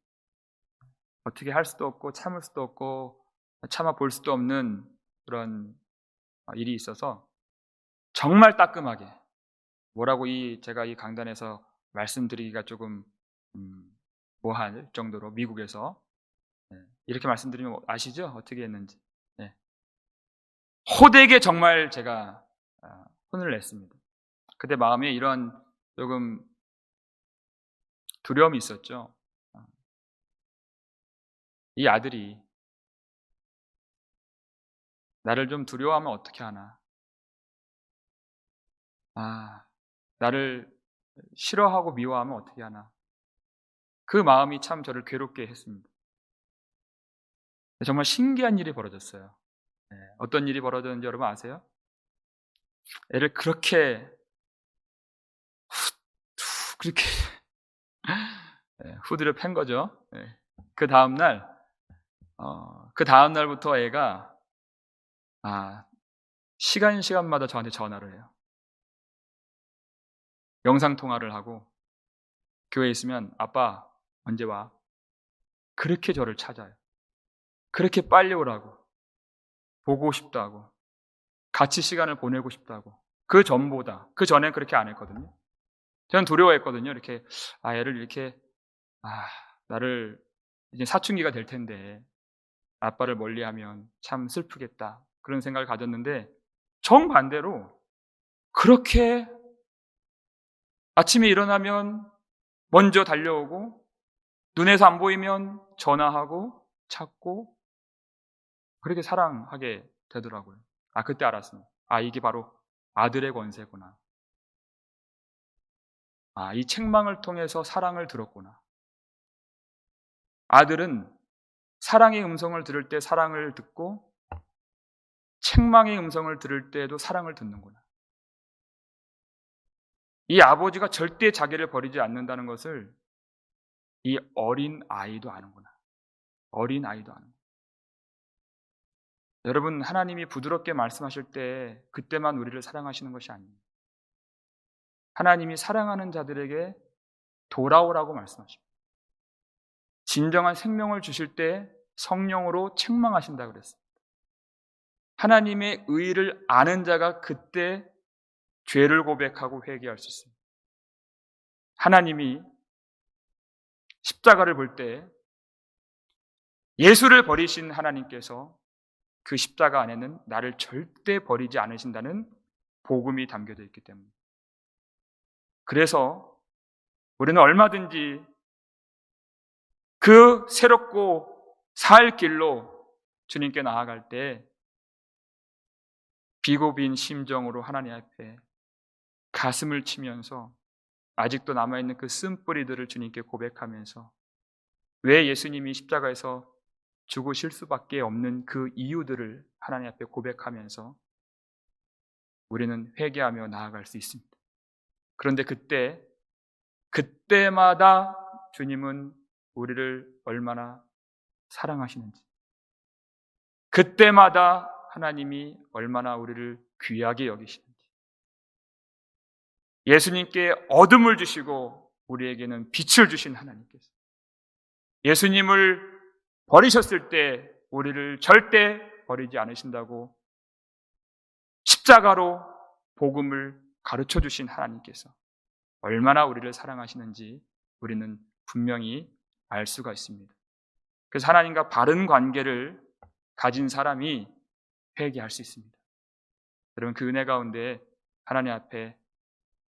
어떻게 할 수도 없고 참을 수도 없고 참아 볼 수도 없는 그런 일이 있어서 정말 따끔하게, 뭐라고 제가 이 강단에서 말씀드리기가 조금 뭐할 정도로, 미국에서 이렇게 말씀드리면 아시죠? 어떻게 했는지. 호되게 정말 제가 혼을 냈습니다. 그때 마음에 이런 조금 두려움이 있었죠. 이 아들이 나를 좀 두려워하면 어떻게 하나, 나를 싫어하고 미워하면 어떻게 하나, 그 마음이 참 저를 괴롭게 했습니다. 정말 신기한 일이 벌어졌어요. 어떤 일이 벌어졌는지 여러분 아세요? 애를 그렇게 그렇게 후드를 팬 거죠. 그 다음날부터 애가 시간마다 저한테 전화를 해요. 영상통화를 하고, 교회에 있으면 아빠 언제 와? 그렇게 저를 찾아요. 그렇게 빨리 오라고, 보고 싶다고, 같이 시간을 보내고 싶다고. 그 전보다, 그 전엔 그렇게 안 했거든요. 저는 두려워했거든요. 이렇게 애를 이렇게 나를 이제 사춘기가 될 텐데 아빠를 멀리하면 참 슬프겠다, 그런 생각을 가졌는데, 정반대로 그렇게 아침에 일어나면 먼저 달려오고, 눈에서 안 보이면 전화하고 찾고, 그렇게 사랑하게 되더라고요. 그때 알았습니다. 이게 바로 아들의 권세구나. 이 책망을 통해서 사랑을 들었구나. 아들은 사랑의 음성을 들을 때 사랑을 듣고, 책망의 음성을 들을 때에도 사랑을 듣는구나. 이 아버지가 절대 자기를 버리지 않는다는 것을 이 어린 아이도 아는구나. 어린 아이도 아는구나. 여러분, 하나님이 부드럽게 말씀하실 때 그때만 우리를 사랑하시는 것이 아닙니다. 하나님이 사랑하는 자들에게 돌아오라고 말씀하십니다. 진정한 생명을 주실 때 성령으로 책망하신다고 그랬습니다. 하나님의 의의를 아는 자가 그때 죄를 고백하고 회개할 수 있습니다. 하나님이 십자가를 볼 때 예수를 버리신 하나님께서 그 십자가 안에는 나를 절대 버리지 않으신다는 복음이 담겨져 있기 때문에, 그래서 우리는 얼마든지 그 새롭고 살 길로 주님께 나아갈 때 비고빈 심정으로 하나님 앞에 가슴을 치면서 아직도 남아있는 그 쓴뿌리들을 주님께 고백하면서, 왜 예수님이 십자가에서 죽으실 수밖에 없는 그 이유들을 하나님 앞에 고백하면서 우리는 회개하며 나아갈 수 있습니다. 그런데 그때마다 주님은 우리를 얼마나 사랑하시는지, 그때마다 하나님이 얼마나 우리를 귀하게 여기시는지, 예수님께 어둠을 주시고 우리에게는 빛을 주신 하나님께서 예수님을 버리셨을 때 우리를 절대 버리지 않으신다고 십자가로 복음을 가르쳐 주신 하나님께서 얼마나 우리를 사랑하시는지 우리는 분명히 알 수가 있습니다. 그래서 하나님과 바른 관계를 가진 사람이 회개할 수 있습니다. 여러분, 그 은혜 가운데 하나님 앞에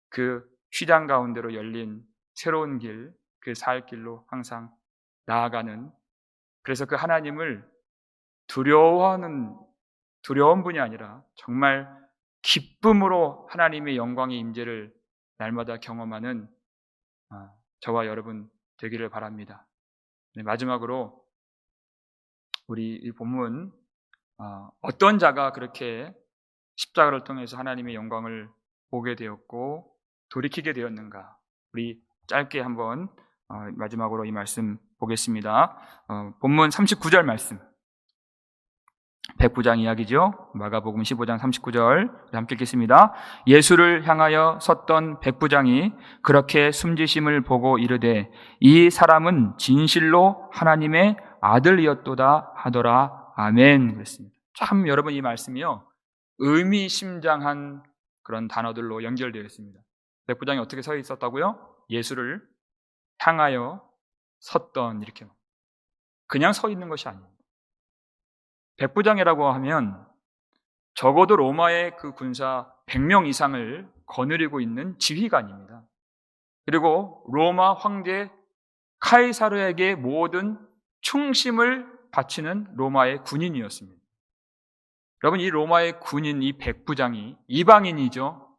그 휘장 가운데로 열린 새로운 길, 그 살 길로 항상 나아가는, 그래서 그 하나님을 두려운 분이 아니라 정말 기쁨으로 하나님의 영광의 임재를 날마다 경험하는 저와 여러분 되기를 바랍니다. 네, 마지막으로 우리 이 본문 어떤 자가 그렇게 십자가를 통해서 하나님의 영광을 보게 되었고 돌이키게 되었는가, 우리 짧게 한번 마지막으로 이 말씀 보겠습니다. 본문 39절 말씀, 백부장 이야기죠. 마가복음 15장 39절 함께 읽겠습니다. 예수를 향하여 섰던 백부장이 그렇게 숨지심을 보고 이르되 이 사람은 진실로 하나님의 아들이었도다 하더라. 아멘. 그랬습니다. 참 여러분, 이 말씀이요, 의미심장한 그런 단어들로 연결되어 있습니다. 백부장이 어떻게 서 있었다고요? 예수를 향하여 섰던, 이렇게 그냥 서 있는 것이 아닙니다. 백부장이라고 하면 적어도 로마의 그 군사 100명 이상을 거느리고 있는 지휘관입니다. 그리고 로마 황제 카이사르에게 모든 충심을 바치는 로마의 군인이었습니다. 여러분, 이 로마의 군인, 이 백부장이 이방인이죠.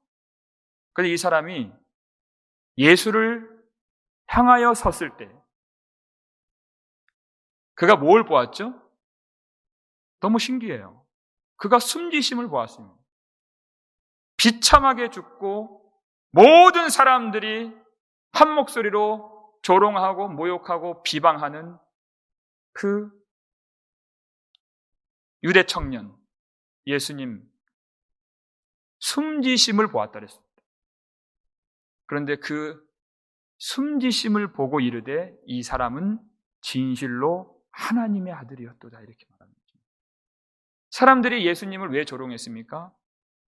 그런데 이 사람이 예수를 향하여 섰을 때 그가 뭘 보았죠? 너무 신기해요. 그가 숨지심을 보았습니다. 비참하게 죽고 모든 사람들이 한 목소리로 조롱하고 모욕하고 비방하는 그 유대 청년 예수님 숨지심을 보았다 그랬습니다. 그런데 그 숨지심을 보고 이르되 이 사람은 진실로 하나님의 아들이었도다, 이렇게 말합니다. 사람들이 예수님을 왜 조롱했습니까?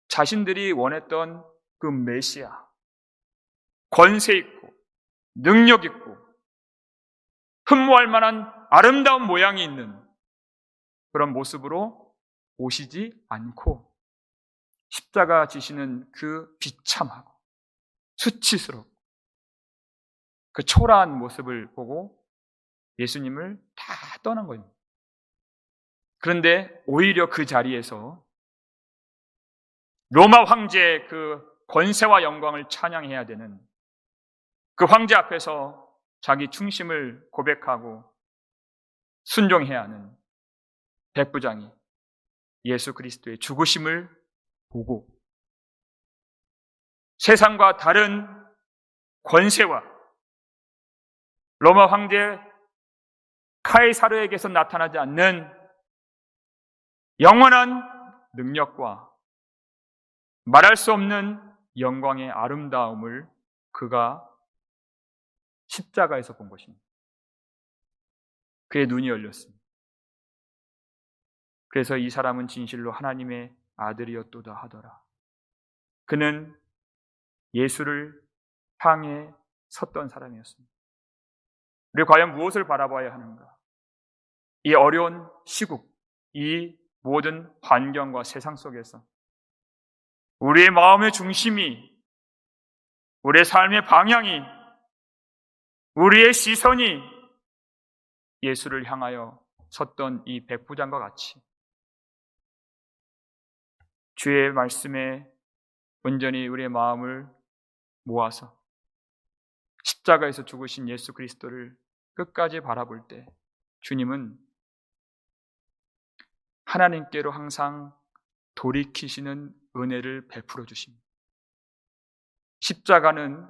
자신들이 원했던 그 메시아, 권세 있고 능력 있고 흠모할 만한 아름다운 모양이 있는 그런 모습으로 오시지 않고 십자가 지시는 그 비참하고 수치스럽고 그 초라한 모습을 보고 예수님을 다 떠난 겁니다. 그런데 오히려 그 자리에서 로마 황제의 그 권세와 영광을 찬양해야 되는 그 황제 앞에서 자기 충심을 고백하고 순종해야 하는 백부장이 예수 그리스도의 죽으심을 보고 세상과 다른 권세와 로마 황제 카이사르에게서 나타나지 않는 영원한 능력과 말할 수 없는 영광의 아름다움을 그가 십자가에서 본 것입니다. 그의 눈이 열렸습니다. 그래서 이 사람은 진실로 하나님의 아들이었도다 하더라. 그는 예수를 향해 섰던 사람이었습니다. 우리 과연 무엇을 바라봐야 하는가? 이 어려운 시국, 이 모든 환경과 세상 속에서 우리의 마음의 중심이, 우리의 삶의 방향이, 우리의 시선이 예수를 향하여 섰던 이 백부장과 같이 주의 말씀에 온전히 우리의 마음을 모아서 십자가에서 죽으신 예수 그리스도를 끝까지 바라볼 때 주님은 하나님께로 항상 돌이키시는 은혜를 베풀어 주십니다. 십자가는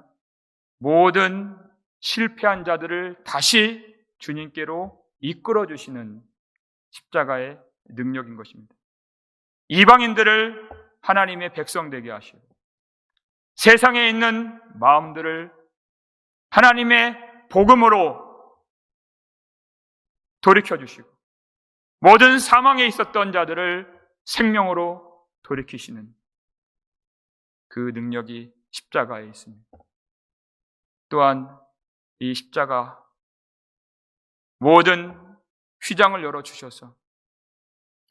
모든 실패한 자들을 다시 주님께로 이끌어 주시는 십자가의 능력인 것입니다. 이방인들을 하나님의 백성 되게 하시고 세상에 있는 마음들을 하나님의 복음으로 돌이켜 주시고 모든 사망에 있었던 자들을 생명으로 돌이키시는 그 능력이 십자가에 있습니다. 또한 이 십자가 모든 휘장을 열어주셔서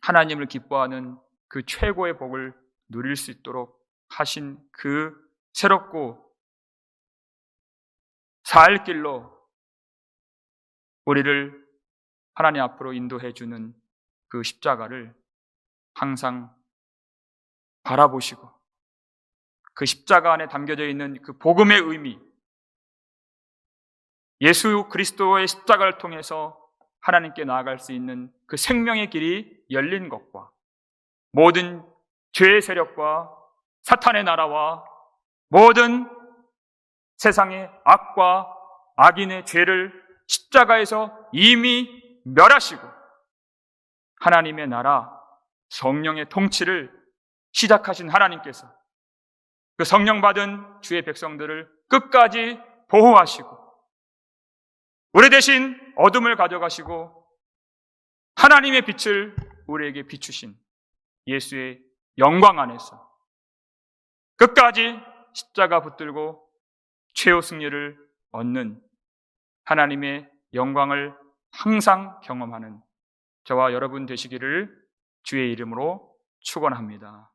하나님을 기뻐하는 그 최고의 복을 누릴 수 있도록 하신 그 새롭고 살 길로 우리를 하나님 앞으로 인도해 주는 그 십자가를 항상 바라보시고 그 십자가 안에 담겨져 있는 그 복음의 의미, 예수 그리스도의 십자가를 통해서 하나님께 나아갈 수 있는 그 생명의 길이 열린 것과 모든 죄의 세력과 사탄의 나라와 모든 세상의 악과 악인의 죄를 십자가에서 이미 멸하시고 하나님의 나라, 성령의 통치를 시작하신 하나님께서 그 성령 받은 주의 백성들을 끝까지 보호하시고 우리 대신 어둠을 가져가시고 하나님의 빛을 우리에게 비추신 예수의 영광 안에서 끝까지 십자가 붙들고 최후 승리를 얻는 하나님의 영광을 항상 경험하는 저와 여러분 되시기를 주의 이름으로 축원합니다.